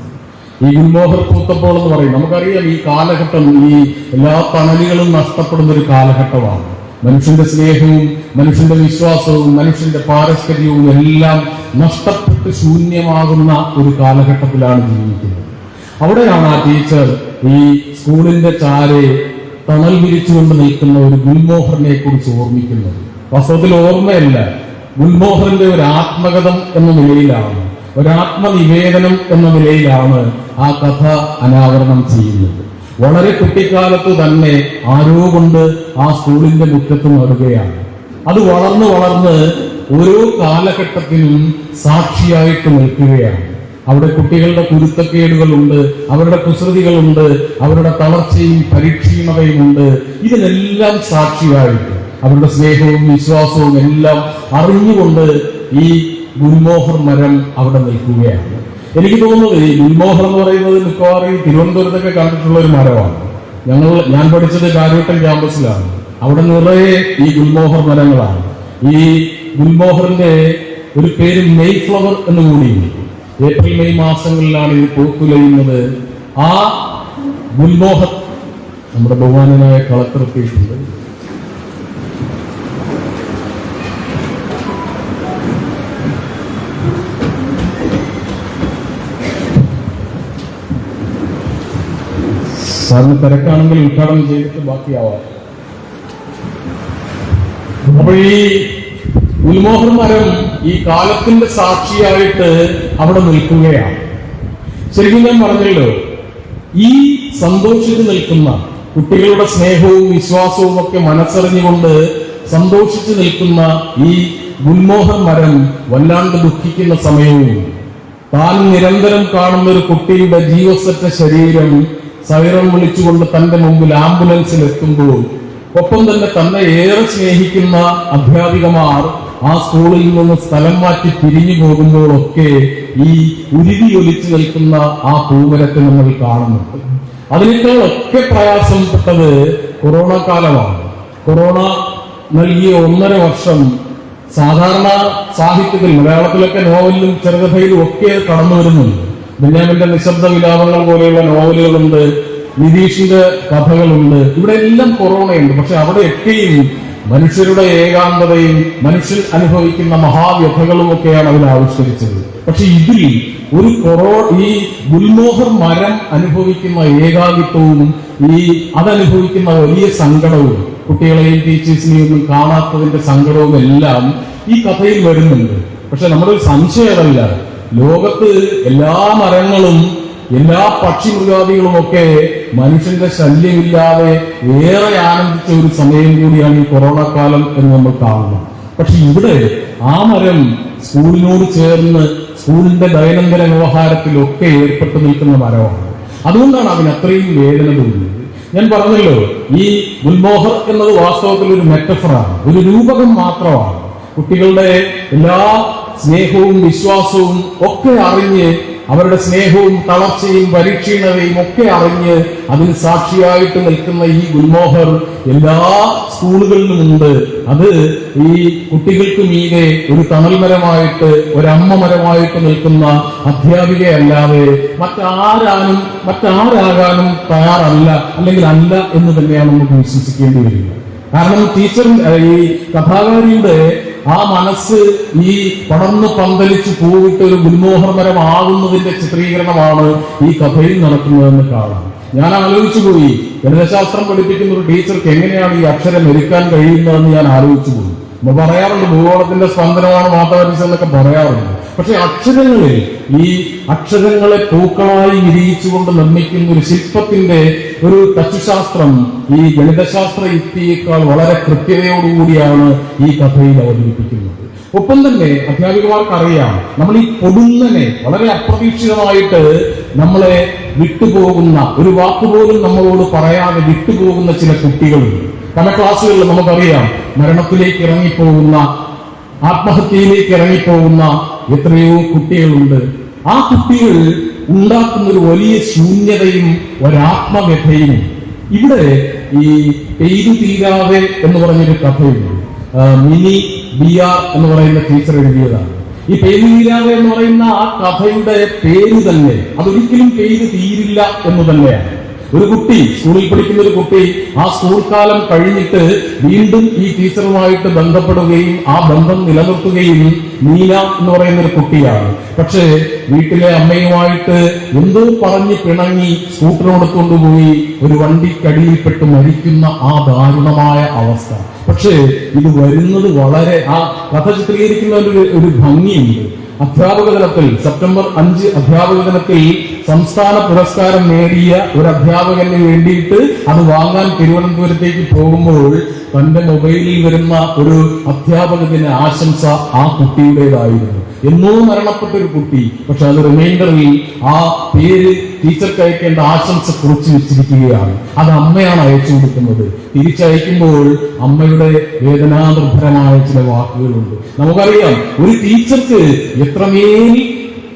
ഈ ഗുൽമോഹർ പൂത്തപ്പോൾ എന്ന് പറയും, നമുക്കറിയാം ഈ കാലഘട്ടം ഈ എല്ലാ തണലുകളും നഷ്ടപ്പെടുന്ന ഒരു കാലഘട്ടമാണ്. മനുഷ്യന്റെ സ്നേഹവും മനുഷ്യന്റെ വിശ്വാസവും മനുഷ്യന്റെ പാരസ്പര്യവും എല്ലാം നഷ്ടപ്പെട്ട് ശൂന്യമാകുന്ന ഒരു കാലഘട്ടത്തിലാണ് ജീവിക്കുന്നത്. അവിടെയാണ് ആ ടീച്ചർ ഈ സ്കൂളിന്റെ ചാരെ തണൽ വിരിച്ചുകൊണ്ട് നിൽക്കുന്ന ഒരു ഗുൽമോഹറിനെ കുറിച്ച് ഓർമ്മിക്കുന്നത്. വാസ്തവത്തിൽ ഓർമ്മയല്ല, ഗുൽമോഹറിന്റെ ഒരു ആത്മകഥം എന്ന നിലയിലാണ്, ഒരാത്മനിവേദനം എന്ന നിലയിലാണ് ആ കഥ അനാവരണം ചെയ്യുന്നത്. വളരെ കുട്ടിക്കാലത്ത് തന്നെ ആരോ കൊണ്ട് ആ സ്കൂളിന്റെ മുറ്റത്ത് നടുകയാണ്. അത് വളർന്ന് വളർന്ന് ഓരോ കാലഘട്ടത്തിനും സാക്ഷിയായിട്ട് നിൽക്കുകയാണ്. അവിടെ കുട്ടികളുടെ കുരുത്തക്കേടുകളുണ്ട്, അവരുടെ കുസൃതികളുണ്ട്, അവരുടെ തളർച്ചയും പരിക്ഷീണതയുമുണ്ട്. ഇതിനെല്ലാം സാക്ഷിയായിട്ട് അവരുടെ സ്നേഹവും വിശ്വാസവും എല്ലാം അറിഞ്ഞുകൊണ്ട് ഈ ഗുൽമോഹർ മരം അവിടെ നിൽക്കുകയാണ്. എനിക്ക് തോന്നുന്നത് ഈ ഗുൽമോഹർ എന്ന് പറയുന്നത് മിക്കവാറും തിരുവനന്തപുരത്തൊക്കെ കണ്ടിട്ടുള്ള ഒരു മരമാണ്. ഞാൻ പഠിച്ചത് കാര്യവട്ടം ക്യാമ്പസിലാണ്. അവിടെ നിറയെ ഈ ഗുൽമോഹർ മരങ്ങളാണ്. ഈ ഗുൽമോഹറിന്റെ ഒരു പേര് മെയ് ഫ്ലവർ എന്ന് കൂടിയുണ്ട്. ഏപ്രിൽ മെയ് മാസങ്ങളിലാണ് ഇത് പൂക്കുലയുന്നത്. ആ ഗുൽമോഹർ നമ്മുടെ ബഹുമാനനായ കളക്ടർ എത്തിയിട്ടുണ്ട്. സാറിന് തിരക്കാണെങ്കിൽ ഉദ്ഘാടനം ചെയ്തിട്ട് ബാക്കിയാവാം. അപ്പോൾ ഈ ഗുൽമോഹർ മരം ഈ കാലത്തിന്റെ സാക്ഷിയായിട്ട് അവിടെ നിൽക്കുകയാണ്. ശരിക്കും ഞാൻ പറഞ്ഞല്ലോ, ഈ സന്തോഷിച്ച് നിൽക്കുന്ന കുട്ടികളുടെ സ്നേഹവും വിശ്വാസവും ഒക്കെ മനസ്സറിഞ്ഞുകൊണ്ട് സന്തോഷിച്ചു നിൽക്കുന്ന ഈ ഗുൽമോഹർ മരം വല്ലാണ്ട് ദുഃഖിക്കുന്ന സമയവും താൻ നിരന്തരം കാണുന്ന ഒരു കുട്ടിയുടെ ജീവസറ്റ ശരീരം സൈറൺ വിളിച്ചുകൊണ്ട് തന്റെ മുമ്പിൽ ആംബുലൻസിൽ എത്തുമ്പോൾ, ഒപ്പം തന്നെ ഏറെ സ്നേഹിക്കുന്ന അധ്യാപികമാർ ആ സ്കൂളിൽ നിന്ന് സ്ഥലം മാറ്റി പിരിഞ്ഞു പോകുമ്പോഴൊക്കെ ഈ ഉരുകി ഒലിച്ചു നിൽക്കുന്ന ആ പൂമരത്തെ നമ്മൾ കാണുന്നുണ്ട്. അതിനേക്കാളൊക്കെ പ്രയാസപ്പെട്ടത് കൊറോണ കാലമാണ്. കൊറോണ നൽകിയ 1.5 വർഷം സാധാരണ സാഹിത്യത്തിൽ, മലയാളത്തിലൊക്കെ നോവലിലും ചെറുകഥയിലും ഒക്കെ കടന്നു വരുന്നുണ്ട്. ബെന്യാമിന്റെ നിശബ്ദ വിലാപങ്ങൾ പോലെയുള്ള നോവലുകളുണ്ട്, നിതീഷിന്റെ കഥകളുണ്ട്. ഇവിടെ എല്ലാം കൊറോണയുണ്ട്. പക്ഷെ അവിടെയൊക്കെയും മനുഷ്യരുടെ ഏകാന്തതയും മനുഷ്യൻ അനുഭവിക്കുന്ന മഹാവ്യഥകളും ഒക്കെയാണ് അതിൽ ആവിഷ്കരിച്ചത്. പക്ഷെ ഇതിൽ ഒരു ഈ ഗുൽമോഹർ മരം അനുഭവിക്കുന്ന ഏകാകിത്വവും അതനുഭവിക്കുന്ന വലിയ സങ്കടവും, കുട്ടികളെയും ടീച്ചേഴ്സിനെയും ഒന്നും കാണാത്തതിന്റെ സങ്കടവും എല്ലാം ഈ കഥയിൽ വരുന്നുണ്ട്. പക്ഷെ നമ്മുടെ ഒരു സംശയം അതല്ല, ലോകത്ത് എല്ലാ മരങ്ങളും എല്ലാ പക്ഷിമൃഗാദികളും ഒക്കെ മനുഷ്യന്റെ ശല്യമില്ലാതെ ഏറെ ആനന്ദിച്ച ഒരു സമയം കൂടിയാണ് ഈ കൊറോണ കാലം എന്ന് നമ്മൾ കാണുന്നത്. പക്ഷെ ഇവിടെ ആ മരം സ്കൂളിനോട് ചേർന്ന് സ്കൂളിന്റെ ദൈനംദിന വ്യവഹാരത്തിലൊക്കെ ഏർപ്പെട്ട് നിൽക്കുന്ന മരമാണ്. അതുകൊണ്ടാണ് അതിന് അത്രയും വേദന തോന്നുന്നത്. ഞാൻ പറഞ്ഞല്ലോ, ഈ ഗുൽമോഹർ എന്നത് വാസ്തവത്തിൽ ഒരു മെറ്റഫറാണ്, ഒരു രൂപകം മാത്രമാണ്. കുട്ടികളുടെ എല്ലാ സ്നേഹവും വിശ്വാസവും ഒക്കെ അറിഞ്ഞ്, അവരുടെ സ്നേഹവും തളർച്ചയും പരിക്ഷീണതയും ഒക്കെ അറിഞ്ഞ് അതിന് സാക്ഷിയായിട്ട് നിൽക്കുന്ന ഈ ഗുൽമോഹർ എല്ലാ സ്കൂളുകളിലുമുണ്ട്. അത് ഈ കുട്ടികൾക്ക് മീതെ ഒരു തണൽമരമായിട്ട്, ഒരമ്മ മരമായിട്ട് നിൽക്കുന്ന അധ്യാപികയല്ലാതെ മറ്റാരാകാനും തയ്യാറല്ല, അല്ലെങ്കിൽ അല്ല എന്ന് തന്നെയാണ് നമുക്ക് വിശ്വസിക്കേണ്ടി വരിക. കാരണം ടീച്ചർ, ഈ കഥാകാരിയുടെ ആ മനസ്സ് ഈ പടർന്ന് പന്തലിച്ച് പോയിട്ട് ഒരു ഗുൽമോഹർ മരമാകുന്നതിന്റെ ചിത്രീകരണമാണ് ഈ കഥയിൽ നടക്കുന്നതെന്ന് കാണാം. ഞാൻ ആലോചിച്ചു പോയി, ഗണിതശാസ്ത്രം പഠിപ്പിക്കുന്ന ഒരു ടീച്ചർക്ക് എങ്ങനെയാണ് ഈ അക്ഷരം എടുക്കാൻ കഴിയുന്നതെന്ന് ഞാൻ ആലോചിച്ചു പോയി. നമ്മൾ പറയാറുണ്ട് ഭൂഗോളത്തിന്റെ സ്പന്ദനമാണ് മാത്തമാറ്റിക്സ് എന്നൊക്കെ പറയാറുണ്ട്. പക്ഷെ അക്ഷരങ്ങളിൽ, ഈ അക്ഷരങ്ങളെ പൂക്കളായി വിരിയിച്ചുകൊണ്ട് നിർമ്മിക്കുന്ന ഒരു ശില്പത്തിന്റെ ഒരു തച്ചുശാസ്ത്രം ഈ ഗണിതശാസ്ത്ര യുക്തിയേക്കാൾ വളരെ കൃത്യതയോടുകൂടിയാണ് ഈ കഥയിൽ അവതരിപ്പിക്കുന്നത്. ഒപ്പം തന്നെ അധ്യാപികമാർക്ക് അറിയാം, നമ്മൾ ഈ പൊടുന്നനെ വളരെ അപ്രതീക്ഷിതമായിട്ട് നമ്മളെ വിട്ടുപോകുന്ന, ഒരു വാക്കുപോലും നമ്മളോട് പറയാതെ വിട്ടുപോകുന്ന ചില കുട്ടികളുണ്ട്. പല ക്ലാസ്സുകളിൽ നമുക്കറിയാം മരണത്തിലേക്ക് ഇറങ്ങിപ്പോകുന്ന, ആത്മഹത്യയിലേക്ക് ഇറങ്ങിപ്പോകുന്ന എത്രയോ കുട്ടികളുണ്ട്. ആ കുട്ടികൾ ഉണ്ടാക്കുന്ന ഒരു വലിയ ശൂന്യതയും ഒരാത്മവ്യഥയും. ഇവിടെ ഈ പെയ്തു തീരാതെ എന്ന് പറഞ്ഞൊരു കഥയുണ്ട്. മിനി ബിആർ എന്ന് പറയുന്ന ടീച്ചർ എഴുതിയതാണ്. ഈ പെയ്തു തീരാതെ എന്ന് പറയുന്ന ആ കഥയുടെ പേര് തന്നെ അതൊരിക്കലും പെയ്തു തീരില്ല എന്ന് തന്നെയാണ്. ഒരു കുട്ടി, സ്കൂളിൽ പഠിക്കുന്ന ഒരു കുട്ടി, ആ സ്കൂൾ കാലം കഴിഞ്ഞിട്ട് വീണ്ടും ഈ ടീച്ചറുമായിട്ട് ബന്ധപ്പെടുകയും ആ ബന്ധം നിലനിർത്തുകയും നീന എന്ന് പറയുന്ന ഒരു കുട്ടിയാണ്. പക്ഷേ വീട്ടിലെ അമ്മയുമായിട്ട് എന്തോ പറഞ്ഞ് പിണങ്ങി സ്കൂട്ടറോട് കൊണ്ടുപോയി ഒരു വണ്ടിക്കടിയിൽപ്പെട്ട് മരിക്കുന്ന ആ ദാരുണമായ അവസ്ഥ. പക്ഷേ ഇത് വരുന്നത് വളരെ, ആ കഥ ചിത്രീകരിക്കുന്ന ഒരു ഭംഗിയുണ്ട്. അധ്യാപക ദിനത്തിൽ, സെപ്റ്റംബർ 5 അധ്യാപക ദിനത്തിൽ സംസ്ഥാന പുരസ്കാരം നേടിയ ഒരു അധ്യാപകന് വേണ്ടിയിട്ട് അത് വാങ്ങാൻ തിരുവനന്തപുരത്തേക്ക് പോകുമ്പോൾ തന്റെ മൊബൈലിൽ വരുന്ന ഒരു അധ്യാപക ദിന ആശംസ ആ കുട്ടിയുടേതായിരുന്നു. എന്നോ മരണപ്പെട്ട ഒരു കുട്ടി, പക്ഷെ അത് റിമൈൻഡറിൽ ആ പേര് ടീച്ചർക്ക് അയക്കേണ്ട ആശംസ കുറിച്ച് വെച്ചിരിക്കുകയാണ്. അത് അമ്മയാണ് അയച്ചു കൊടുക്കുന്നത്. തിരിച്ചയക്കുമ്പോൾ അമ്മയുടെ വേദനാനിർഭരമായ ചില വാക്കുകളുണ്ട്. നമുക്കറിയാം, ഒരു ടീച്ചർക്ക് എത്രമേൽ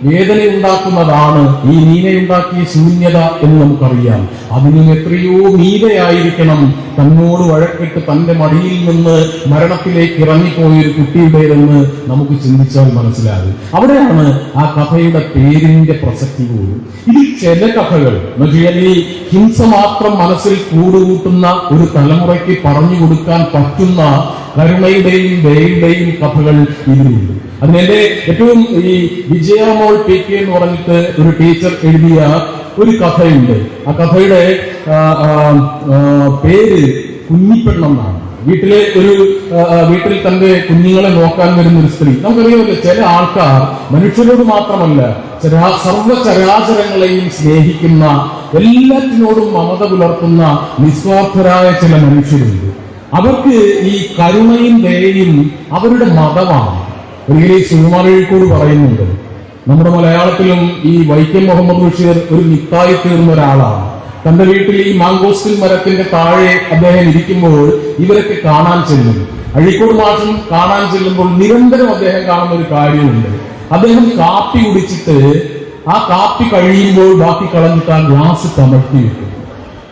വേദന ഉണ്ടാക്കുന്നതാണ് ഈ നീനയുണ്ടാക്കിയ ശൂന്യത എന്ന് നമുക്കറിയാം. അതിനും എത്രയോ മീതയായിരിക്കണം തന്നോട് വഴക്കിട്ട് തന്റെ മടിയിൽ നിന്ന് മരണത്തിലേക്ക് ഇറങ്ങിപ്പോയ ഒരു കുട്ടിയുടേതെന്ന് നമുക്ക് ചിന്തിച്ചാൽ മനസ്സിലാകും. അവിടെയാണ് ആ കഥയുടെ പേരിന്റെ പ്രസക്തി പോലും. ഇതിൽ ചില കഥകൾ ഈ ഹിംസ മാത്രം മനസ്സിൽ കൂടുകൂട്ടുന്ന ഒരു തലമുറയ്ക്ക് പറഞ്ഞു കൊടുക്കാൻ പറ്റുന്ന കരുണയുടെയും ദയയുടെയും കഥകൾ ഇതിലുണ്ട്. അതിനെന്റെ ഏറ്റവും ഈ വിജയമോൾ പി കെ എന്ന് പറഞ്ഞിട്ട് ഒരു ടീച്ചർ എഴുതിയ ഒരു കഥയുണ്ട്. ആ കഥയുടെ പേര് കുഞ്ഞിപ്പെണ്ണെന്നാണ്. വീട്ടിൽ തന്റെ കുഞ്ഞുങ്ങളെ നോക്കാൻ വരുന്ന ഒരു സ്ത്രീ. നമുക്കറിയാമല്ലോ, ചില ആൾക്കാർ മനുഷ്യരോട് മാത്രമല്ല സർവ്വചരാചരങ്ങളെയും സ്നേഹിക്കുന്ന, എല്ലാറ്റിനോടും മമത പുലർത്തുന്ന നിസ്വാർത്ഥരായ ചില മനുഷ്യരുണ്ട്. അവർക്ക് ഈ കരുണയും ദയയും അവരുടെ മതമാണ്. ഒരിക്കലും സുകുമാർ അഴീക്കോട് പറയുന്നുണ്ട്, നമ്മുടെ മലയാളത്തിലും ഈ വൈക്കം മുഹമ്മദ് ബഷീർ ഒരു മിത്തായി തീർന്ന ഒരാളാണ്. തന്റെ വീട്ടിൽ ഈ മാങ്കോസ്റ്റിൻ മരത്തിന്റെ താഴെ അദ്ദേഹം ഇരിക്കുമ്പോൾ ഇവരൊക്കെ കാണാൻ ചെല്ലും. അഴീക്കോട് മാഷും കാണാൻ ചെല്ലുമ്പോൾ നിരന്തരം അദ്ദേഹം കാണുന്ന ഒരു കാര്യമുണ്ട്. അദ്ദേഹം കാപ്പി കുടിച്ചിട്ട് ആ കാപ്പി കഴിയുമ്പോൾ ബാക്കി കളഞ്ഞിട്ട് ആ ഗ്ലാസ് കമഴ്ത്തി വെക്കും.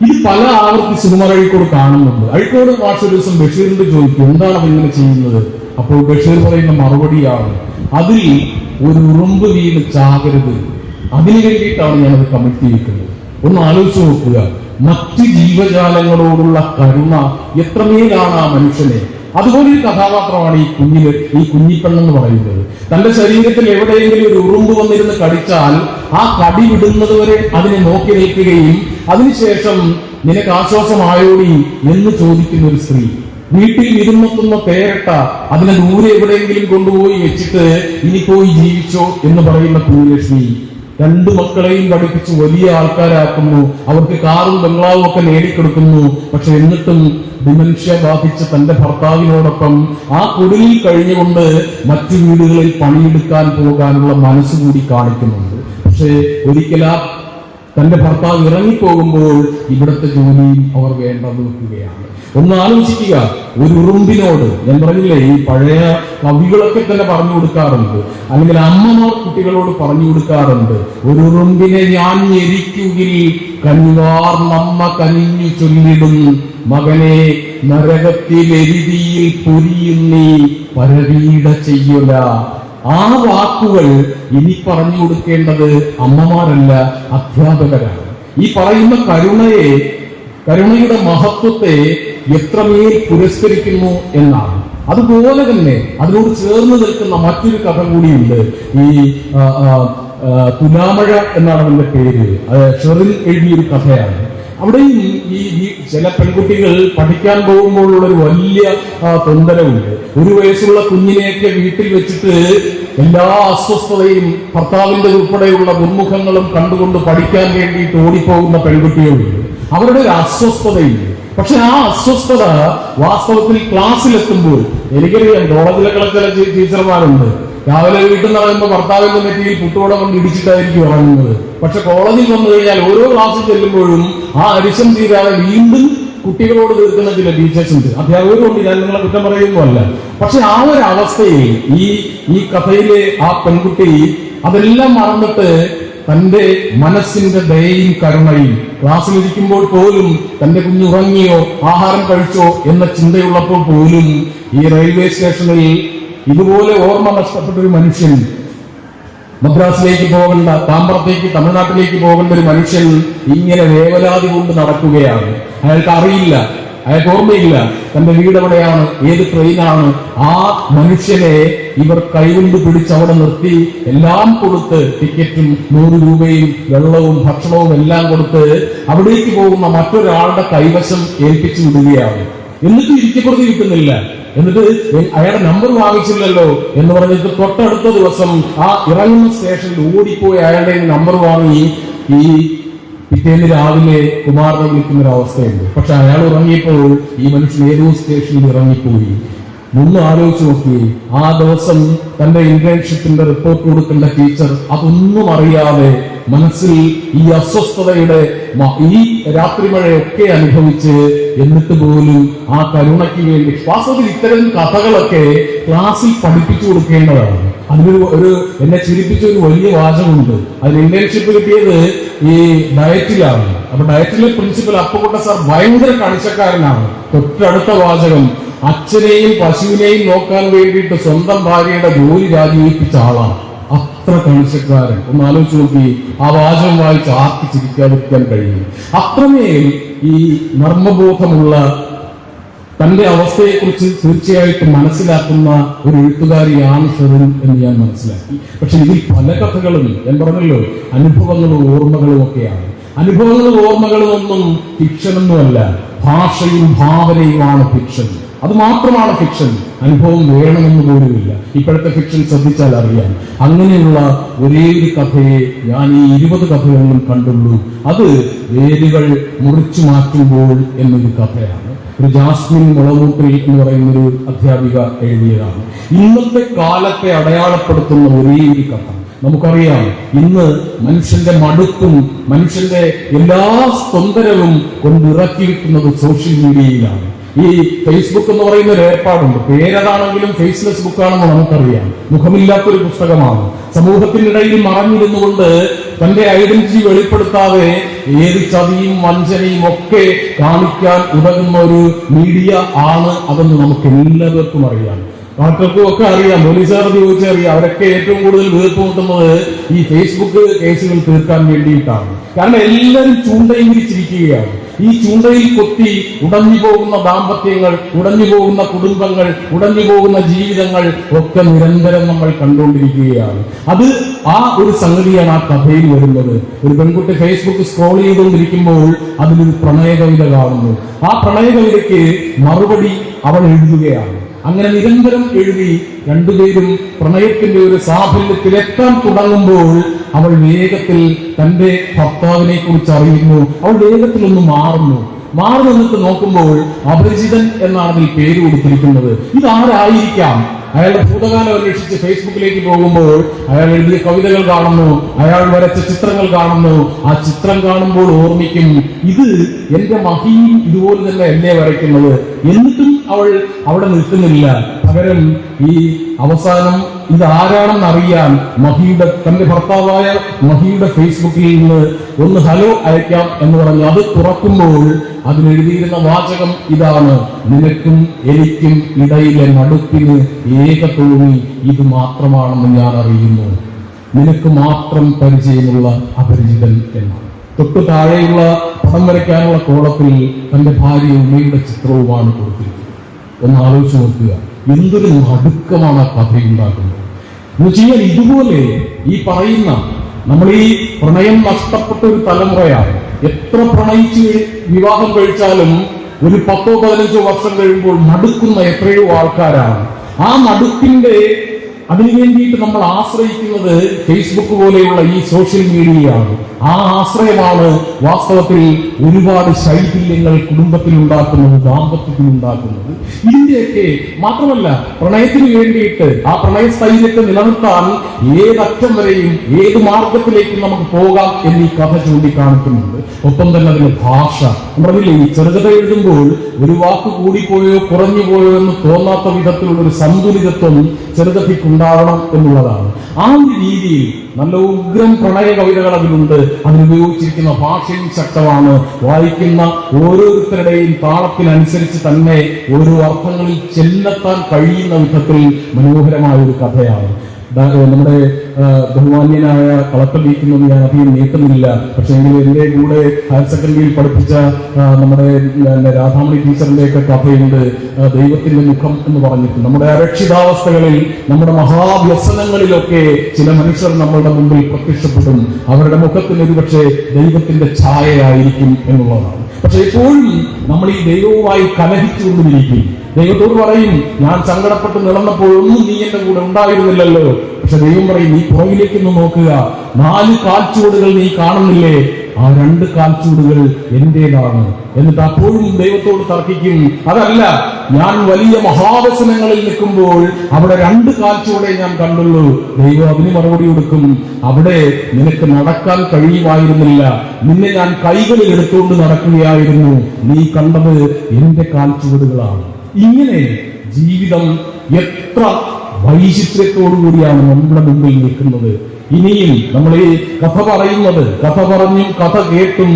ഇത് പല ആവർത്തി സുകുമാർ അഴീക്കോട് കാണുന്നുണ്ട്. അഴീക്കോട് മാഷ് ഒരു ദിവസം ബഷീറിന്റെ ചോദിക്കും, എന്താണ് അതിങ്ങനെ ചെയ്യുന്നത്? അപ്പോൾ ബഷീർ പറയുന്ന മറുപടിയാണ്, അതിൽ ഒരു ഉറുമ്പ് വീണ് ചാകരുത്, അതിനു വേണ്ടിയിട്ടാണ് ഞാനത് കമഴ്ത്തി വെക്കുന്നത്. ഒന്ന് ആലോചിച്ച് നോക്കുക, മറ്റ് ജീവജാലങ്ങളോടുള്ള കരുണ എത്രമേലാണ് ആ മനുഷ്യനെ. അതുപോലെ ഒരു കഥാപാത്രമാണ് ഈ കുഞ്ഞിപ്പെണ്ണെന്ന് പറയുന്നത്. തന്റെ ശരീരത്തിൽ എവിടെയെങ്കിലും ഒരു ഉറുമ്പ് വന്നിരുന്ന് കടിച്ചാൽ ആ കടി വിടുന്നത് വരെ അതിനെ നോക്കി നിൽക്കുകയും അതിനുശേഷം നിനക്ക് ആശ്വാസമായോടി എന്ന് ചോദിക്കുന്ന ഒരു സ്ത്രീ. വീട്ടിൽ വിരുന്നെത്തുന്ന പേരട്ട അതിനെ ദൂരെ എവിടെയെങ്കിലും കൊണ്ടുപോയി വെച്ചിട്ട് ഇനി പോയി ജീവിച്ചോ എന്ന് പറയുന്ന പൂലക്ഷ്മി. 2 മക്കളെയും പഠിപ്പിച്ച് വലിയ ആൾക്കാരാക്കുന്നു, അവർക്ക് കാറും ബംഗ്ലാവും ഒക്കെ നേടിക്കൊടുക്കുന്നു. പക്ഷെ എന്നിട്ടും ഡിമെൻഷ്യ ബാധിച്ച തന്റെ ഭർത്താവിനോടൊപ്പം ആ കുടിലിൽ കഴിഞ്ഞുകൊണ്ട് മറ്റു വീടുകളിൽ പണിയെടുക്കാൻ പോകാനുള്ള മനസ്സുകൂടി കാണിക്കുന്നുണ്ട്. പക്ഷേ ഒരിക്കൽ ആ തന്റെ ഭർത്താവ് ഇറങ്ങിപ്പോകുമ്പോൾ ഇവിടുത്തെ ജോലിയും അവർ വേണ്ടെന്ന് വെക്കുകയാണ്. ഒന്ന് ആലോചിക്കുക, ഒരു ഉറുമ്പിനോട്, ഞാൻ പറഞ്ഞില്ലേ, ഈ പഴയ കവികളൊക്കെ തന്നെ പറഞ്ഞു കൊടുക്കാറുണ്ട്, അല്ലെങ്കിൽ അമ്മമാർ കുട്ടികളോട് പറഞ്ഞു കൊടുക്കാറുണ്ട്, ഒരു ഉറുമ്പിനെ ഞാൻ ഞെരിക്കുകിൽ കനിവാർ നമ്മ കനിഞ്ഞു ചൊല്ലിടും മകനെ നരകത്തിൽ എരിതിയിൽ പൊരിയുന്നീ പരവീട ചെയ്യൂല. ആ വാക്കുകൾ ഇനി പറഞ്ഞു കൊടുക്കേണ്ടത് അമ്മമാരല്ല, അധ്യാപകരാണ്. ഈ പറയുന്ന കരുണയുടെ മഹത്വത്തെ എത്രമേൽ പുരസ്കരിക്കുന്നു എന്നാണ്. അതുപോലെ തന്നെ അതിനോട് ചേർന്ന് നിൽക്കുന്ന മറ്റൊരു കഥ കൂടിയുണ്ട്. ഈ തുലാമഴ എന്നാണ് അതിന്റെ പേര്. ഷെറിൻ എഴുതിയൊരു കഥയാണ്. അവിടെയും ഈ ചില പെൺകുട്ടികൾ പഠിക്കാൻ പോകുമ്പോഴുള്ള ഒരു വലിയ തൊന്തരവുണ്ട്. 1 വയസ്സുള്ള കുഞ്ഞിനെയൊക്കെ വീട്ടിൽ വെച്ചിട്ട് എല്ലാ അസ്വസ്ഥതയും ഭർത്താവിന്റെ ഉൾപ്പെടെയുള്ള ദുർമുഖങ്ങളും കണ്ടുകൊണ്ട് പഠിക്കാൻ വേണ്ടിയിട്ട് ഓടിപ്പോകുന്ന പെൺകുട്ടികളുണ്ട്. അവരുടെ ഒരു അസ്വസ്ഥതയുണ്ട്. പക്ഷെ ആ അസ്വസ്ഥത വാസ്തവത്തിൽ ക്ലാസ്സിലെത്തുമ്പോൾ, എനിക്കറിയാം കോളേജിലൊക്കെ ചില ടീച്ചർമാരുണ്ട്, രാവിലെ വീട്ടിൽ നിന്ന് ഇറങ്ങുമ്പോൾ ഭർത്താവിന്റെ നെറ്റിയിൽ പുട്ടുവട കൊണ്ട് ഇടിച്ചിട്ടായിരിക്കും ഇറങ്ങുന്നത്. പക്ഷെ കോളേജിൽ വന്നു കഴിഞ്ഞാൽ ഓരോ ക്ലാസ്സിൽ ചെല്ലുമ്പോഴും ആ അരിശം തീരാതെ വീണ്ടും കുട്ടികളോട് തീർക്കുന്ന ചില ടീച്ചേഴ്സ് ഉണ്ട്. അധ്യാപകരുണ്ട്, ഞാൻ നിങ്ങളെ കുറ്റം പറയുന്നതല്ല. പക്ഷെ ആ ഒരു അവസ്ഥയിൽ ഈ കഥയിലെ ആ പെൺകുട്ടി അതെല്ലാം മറന്നിട്ട് തന്റെ മനസ്സിന്റെ ദയയും കരുണയും, ക്ലാസ്സിലിരിക്കുമ്പോൾ പോലും തന്റെ കുഞ്ഞ് ഉറങ്ങിയോ ആഹാരം കഴിച്ചോ എന്ന ചിന്തയുള്ളപ്പോൾ പോലും ഈ റെയിൽവേ സ്റ്റേഷനിൽ ഇതുപോലെ ഓർമ്മ നഷ്ടപ്പെട്ട ഒരു മനുഷ്യൻ, മദ്രാസിലേക്ക് പോകേണ്ട, താമ്പ്രത്തേക്ക് തമിഴ്നാട്ടിലേക്ക് പോകേണ്ട ഒരു മനുഷ്യൻ ഇങ്ങനെ വേവലാതി കൊണ്ട് നടക്കുകയാണ്. അയാൾക്ക് അറിയില്ല, അയാൾക്ക് ഓർമ്മയില്ല തന്റെ വീട് എവിടെയാണ്, ഏത് ട്രെയിനാണ്. ആ മനുഷ്യനെ ഇവർ കൈകൊണ്ട് പിടിച്ച് അവിടെ നിർത്തി എല്ലാം കൊടുത്ത്, ടിക്കറ്റും 100 രൂപയും വെള്ളവും ഭക്ഷണവും എല്ലാം കൊടുത്ത് അവിടേക്ക് പോകുന്ന മറ്റൊരാളുടെ കൈവശം ഏൽപ്പിച്ചു വിടുകയാണ്. എന്നിട്ട് ഇരിക്കപ്പെടുത്തി കിട്ടുന്നില്ല. എന്നിട്ട് അയാളുടെ നമ്പർ വാങ്ങിച്ചില്ലല്ലോ എന്ന് പറഞ്ഞിട്ട് തൊട്ടടുത്ത ദിവസം ആ ഇറങ്ങുന്ന സ്റ്റേഷനിൽ ഓടിപ്പോയി അയാളുടെ നമ്പർ വാങ്ങി ഈ പിറ്റേന്ന് രാവിലെ കുമാരനെ വിളിക്കുന്ന ഒരു അവസ്ഥയുണ്ട്. പക്ഷെ അയാൾ ഉറങ്ങിയപ്പോൾ ഈ മനുഷ്യൻ ഏതോ സ്റ്റേഷനിൽ ഇറങ്ങിപ്പോയി. ഒന്ന് ആലോചിച്ച് നോക്കി, ആ ദിവസം തന്റെ ഇന്റേൺഷിപ്പിന്റെ റിപ്പോർട്ട് കൊടുക്കേണ്ട ടീച്ചർ അതൊന്നും അറിയാതെ മനസ്സിൽ ഈ അസ്വസ്ഥതയുടെ ഈ രാത്രി മഴയൊക്കെ അനുഭവിച്ച്, എന്നിട്ട് പോലും ആ കരുണയ്ക്ക് വേണ്ടി, വാസ്തവത്തിൽ ഇത്തരം കഥകളൊക്കെ ക്ലാസ്സിൽ പഠിപ്പിച്ചു കൊടുക്കേണ്ടതാണ്. അതിനൊരു എന്നെ ചിരിപ്പിച്ച ഒരു വലിയ വാചകമുണ്ട്. അതിന് ഇന്റേൺഷിപ്പ് കിട്ടിയത് ഈ ഡയറ്റിലാണ്. അപ്പൊ ഡയറ്റിലെ പ്രിൻസിപ്പൽ അപ്പുകുട്ട സാർ ഭയങ്കര കണിശക്കാരനാണ്. തൊട്ടടുത്ത വാചകം, അച്ഛനെയും പശുവിനെയും നോക്കാൻ വേണ്ടിയിട്ട് സ്വന്തം ഭാര്യയുടെ ജോലി രാജിവെപ്പിച്ച ആളാണ്. അത്ര കണിശക്കാരൻ. ഒന്ന് ആലോചിച്ച് നോക്കി, ആ വാചകം വായിച്ച് ആർക്കും ചിരിക്കാതിരിക്കാൻ കഴിയും. അത്രമേൽ ഈ നർമ്മബോധമുള്ള, തന്റെ അവസ്ഥയെക്കുറിച്ച് തീർച്ചയായിട്ടും മനസ്സിലാക്കുന്ന ഒരു എഴുത്തുകാരിയാണ് ഷെറിൻ എന്ന് ഞാൻ മനസ്സിലാക്കി. പക്ഷെ ഇതിൽ പല കഥകളും, ഞാൻ പറഞ്ഞല്ലോ, അനുഭവങ്ങളും ഓർമ്മകളും ഒക്കെയാണ്. അനുഭവങ്ങളും ഓർമ്മകളും ഒന്നും ഫിക്ഷനൊന്നുമല്ല, ഭാഷയും ഭാവനയുമാണ് ഫിക്ഷൻ. അത് മാത്രമാണ് ഫിക്ഷൻ. അനുഭവം വേണമെന്ന് പോലുമില്ല. ഇപ്പോഴത്തെ ഫിക്ഷൻ ശ്രദ്ധിച്ചാൽ അറിയാം. അങ്ങനെയുള്ള ഒരേ ഒരു കഥയെ ഞാൻ ഈ 20 കഥകളിലും കണ്ടുള്ളൂ. അത് വേരുകൾ മുറിച്ചു മാറ്റുമ്പോൾ എന്നൊരു കഥയാണ്. ഒരു ജാസ്മിൻ മുളമൂട്ടിൽ എന്ന് പറയുന്ന ഒരു അധ്യാപിക എഴുതിയതാണ്. ഇന്നത്തെ കാലത്തെ അടയാളപ്പെടുത്തുന്ന ഒരേ ഒരു കഥ. നമുക്കറിയാം, ഇന്ന് മനുഷ്യന്റെ മടുപ്പും മനുഷ്യന്റെ എല്ലാ സ്പന്ദനവും കൊണ്ടിറക്കി വിട്ടുന്നത് സോഷ്യൽ മീഡിയയിലാണ്. ഈ ഫേസ്ബുക്ക് എന്ന് പറയുന്ന ഒരു ഏർപ്പാടുണ്ട്. പേരതാണെങ്കിലും ഫേസ്ലെസ് ബുക്കാണെന്ന് നമുക്കറിയാം. മുഖമില്ലാത്തൊരു പുസ്തകമാണ്. സമൂഹത്തിനിടയിൽ മറഞ്ഞിരുന്നുകൊണ്ട് തന്റെ ഐഡന്റിറ്റി വെളിപ്പെടുത്താതെ ഏത് ചതിയും വഞ്ചനയും ഒക്കെ കാണിക്കാൻ ഉതകുന്ന ഒരു മീഡിയ ആണ് അതെന്ന് നമുക്ക് എല്ലാവർക്കും അറിയാം. ഡോക്ടർക്കും ഒക്കെ അറിയാം, പോലീസുകാർക്ക് ചോദിച്ചറിയാം. അവരൊക്കെ ഏറ്റവും കൂടുതൽ വീർപ്പുമുട്ടുന്നത് ഈ ഫേസ്ബുക്ക് കേസുകൾ തീർക്കാൻ വേണ്ടിയിട്ടാണ്. കാരണം എല്ലാവരും ചൂണ്ടയും വിരിച്ചിരിക്കുകയാണ്. ഈ ചൂണ്ടയിൽ കൊത്തി ഉടഞ്ഞു പോകുന്ന ദാമ്പത്യങ്ങൾ, ഉടഞ്ഞു പോകുന്ന കുടുംബങ്ങൾ, ഉടഞ്ഞു പോകുന്ന ജീവിതങ്ങൾ ഒക്കെ നിരന്തരം നമ്മൾ കണ്ടുകൊണ്ടിരിക്കുകയാണ്. അത് ആ ഒരു സംഗതിയാണ് ആ കഥയിൽ വരുന്നത്. ഒരു പെൺകുട്ടി ഫേസ്ബുക്ക് സ്ക്രോൾ ചെയ്തുകൊണ്ടിരിക്കുമ്പോൾ അതിലൊരു പ്രണയ കവിത കാണുന്നു. ആ പ്രണയ കവിതയ്ക്ക് മറുപടി അവൾ എഴുതുകയാണ്. അങ്ങനെ നിരന്തരം എഴുതി രണ്ടുപേരും പ്രണയത്തിന്റെ ഒരു സാഫല്യത്തിലെത്താൻ തുടങ്ങുമ്പോൾ അവൾ വേഗത്തിൽ തന്റെ ഭർത്താവിനെ കുറിച്ച് അറിയുന്നു. അവൾ വേഗത്തിൽ ഒന്ന് മാറി നിന്നിട്ട് നോക്കുമ്പോൾ അപരിചിതൻ എന്നാണ് അതിൽ പേര് കൊടുത്തിരിക്കുന്നത്. ഇതാരായിരിക്കാം? അയാളുടെ ഭൂതകാലം അന്വേഷിച്ച് ഫേസ്ബുക്കിലേക്ക് പോകുമ്പോൾ അയാൾ എഴുതിയ കവിതകൾ കാണുന്നു, അയാൾ വരച്ച ചിത്രങ്ങൾ കാണുന്നു. ആ ചിത്രം കാണുമ്പോൾ ഓർമ്മിക്കും, ഇത് എന്റെ മഹിയും ഇതുപോലെ തന്നെ എന്നെ വരയ്ക്കുന്നത്. എന്നിട്ടും അവൾ അവിടെ നിൽക്കുന്നില്ല. പകരം ഈ അവസാനം ഇത് ആരാണെന്ന് അറിയാൻ തന്റെ ഭർത്താവായ മഹിയുടെ ഫേസ്ബുക്കിൽ നിന്ന് ഒന്ന് ഹലോ അയക്കാം എന്ന് പറഞ്ഞു അത് തുറക്കുമ്പോൾ അതിലെഴുതിയിരുന്ന വാചകം ഇതാണ്: നിനക്കും എനിക്കും ഇടയിലെ നടുക്കിന് ഏക തോണി ഇത് മാത്രമാണെന്ന് ഞാൻ അറിയുന്നു, നിനക്ക് മാത്രം പരിചയമുള്ള അപരിചിതൻ എന്നാണ്. തൊട്ടു താഴെയുള്ള പടം വരയ്ക്കാനുള്ള കോളത്തിൽ തന്റെ ഭാര്യ ഉമ്മയുടെ ചിത്രവുമാണ് കൊടുത്തിരിക്കുന്നത്. ഒന്ന് ആലോചിച്ച് നോക്കുക, എന്തൊരു നടുക്കമാണ് ആ കഥയുണ്ടാക്കുന്നത് എന്ന് വെച്ചാൽ. ഇതുപോലെ ഈ പറയുന്ന നമ്മൾ ഈ പ്രണയം നഷ്ടപ്പെട്ട ഒരു തലമുറയാണ്. എത്ര പ്രണയിച്ച് വിവാഹം കഴിച്ചാലും ഒരു 10-15 വർഷം കഴിയുമ്പോൾ നടുക്കുന്ന എത്രയോ ആൾക്കാരാണ്. ആ നടുക്കിന്റെ അതിനു വേണ്ടിയിട്ട് നമ്മൾ ആശ്രയിക്കുന്നത് ഫേസ്ബുക്ക് പോലെയുള്ള ഈ സോഷ്യൽ മീഡിയയാണ്. ആ ആശ്രയമാണ് വാസ്തവത്തിൽ ഒരുപാട് ശൈഥില്യങ്ങൾ കുടുംബത്തിൽ ഉണ്ടാക്കുന്നത്, ദാമ്പത്യത്തിൽ ഉണ്ടാക്കുന്നത്. ഇതിന്റെയൊക്കെ മാത്രമല്ല, പ്രണയത്തിന് വേണ്ടിയിട്ട് ആ പ്രണയസ്ഥൈര്യത്തെ നിലനിർത്താൻ ഏതറ്റം വരെയും ഏത് മാർഗത്തിലേക്കും നമുക്ക് പോകാം എന്ന് ഈ കഥ ചൂണ്ടിക്കാണിക്കുന്നുണ്ട്. ഒപ്പം തന്നെ അതിന്റെ ഭാഷ പറഞ്ഞില്ലേ, ഈ ചെറുകഥ എഴുതുമ്പോൾ ഒരു വാക്ക് കൂടിപ്പോയോ കുറഞ്ഞു പോയോ എന്ന് തോന്നാത്ത വിധത്തിലുള്ള ഒരു സന്തുലിതത്വം ചെറുകഥയ്ക്കുണ്ടാവണം എന്നുള്ളതാണ്. ആ ഒരു രീതിയിൽ നല്ല ഉഗ്രം പ്രണയ കവിതകൾ അതിലുണ്ട്. അതിലുപയോഗിച്ചിരിക്കുന്ന ഭാഷയും ശക്തമാണ്. വായിക്കുന്ന ഓരോരുത്തരുടെയും താളത്തിനനുസരിച്ച് തന്നെ ഓരോ അർത്ഥങ്ങളിൽ ചെല്ലെത്താൻ കഴിയുന്ന വിധത്തിൽ മനോഹരമായ ഒരു കഥയാണ്. നമ്മുടെ ബഹുമാന്യനായ കളക്ടർ നീക്കുന്നത് ഞാൻ അധികം നീട്ടുന്നില്ല. പക്ഷെ എങ്കിലും എന്റെ കൂടെ ഹയർ സെക്കൻഡറിയിൽ പഠിപ്പിച്ച നമ്മുടെ രാധാമണി ടീച്ചറിന്റെ ഒക്കെ കഥയുണ്ട്, ദൈവത്തിന്റെ മുഖം എന്ന് പറഞ്ഞിട്ട്. നമ്മുടെ അരക്ഷിതാവസ്ഥകളിൽ, നമ്മുടെ മഹാവ്യസനങ്ങളിലൊക്കെ ചില മനുഷ്യർ നമ്മളുടെ മുമ്പിൽ പ്രത്യക്ഷപ്പെടും. അവരുടെ മുഖത്തിന് ഒരുപക്ഷെ ദൈവത്തിന്റെ ഛായയായിരിക്കും എന്നുള്ളതാണ്. പക്ഷെ എപ്പോഴും നമ്മൾ ഈ ദൈവവുമായി കലഹിച്ചുകൊണ്ടിരിക്കും. ദൈവത്തോട് പറയും, ഞാൻ സങ്കടപ്പെട്ട് നടന്നപ്പോഴൊന്നും നീ എന്റെ കൂടെ ഉണ്ടായിരുന്നില്ലല്ലോ. പക്ഷെ ദൈവം പറയും, നീ പുറകിലേക്കൊന്ന് നോക്കുക, 4 കാൽച്ചുവടുകൾ നീ കാണുന്നില്ലേ, ആ 2 കാൽച്ചുവടുകൾ എന്റേതാണ്. എന്നിട്ട് അപ്പോഴും ദൈവത്തോട് തർക്കിക്കും, അതല്ല, ഞാൻ വലിയ മഹാവസനങ്ങളിൽ നിൽക്കുമ്പോൾ അവിടെ 2 കാൽച്ചുവടേ ഞാൻ കണ്ടുള്ളൂ. ദൈവം അതിന് മറുപടി കൊടുക്കും, അവിടെ നിനക്ക് നടക്കാൻ കഴിയുമായിരുന്നില്ല, നിന്നെ ഞാൻ കൈകളിൽ എടുത്തുകൊണ്ട് നടക്കുകയായിരുന്നു, നീ കണ്ടത് എന്റെ കാൽച്ചുവടുകളാണ്. ഇങ്ങനെ ജീവിതം എത്ര വൈചിത്ര്യത്തോടുകൂടിയാണ് നമ്മുടെ മുമ്പിൽ നിൽക്കുന്നത്. ഇനിയും നമ്മൾ ഈ കഥ പറയുന്നത്, കഥ പറഞ്ഞും കഥ കേട്ടും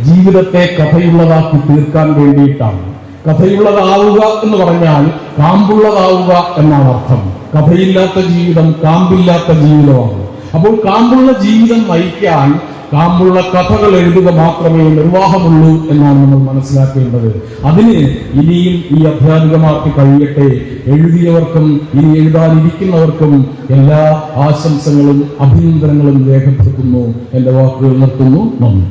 ജീവിതത്തെ കഥയുള്ളതാക്കി തീർക്കാൻ വേണ്ടിയിട്ടാണ്. കഥയുള്ളതാവുക എന്ന് പറഞ്ഞാൽ കാമ്പുള്ളതാവുക എന്നാണ് അർത്ഥം. കഥയില്ലാത്ത ജീവിതം കാമ്പില്ലാത്ത ജീവിതമാണ്. അപ്പോൾ കാമ്പുള്ള ജീവിതം നയിക്കാൻ കാമ്പുള്ള കഥകൾ എഴുതുക മാത്രമേ നിർവാഹമുള്ളൂ എന്നാണ് നമ്മൾ മനസ്സിലാക്കേണ്ടത്. അതിന് ഇനിയും ഈ അധ്യാപികമാർക്ക് കഴിയട്ടെ. എഴുതിയവർക്കും ഇനി എഴുതാനിരിക്കുന്നവർക്കും എല്ലാ ആശംസകളും അഭിനന്ദനങ്ങളും രേഖപ്പെടുത്തുന്നു. എന്റെ വാക്കുകൾ നിർത്തുന്നു. നന്ദി.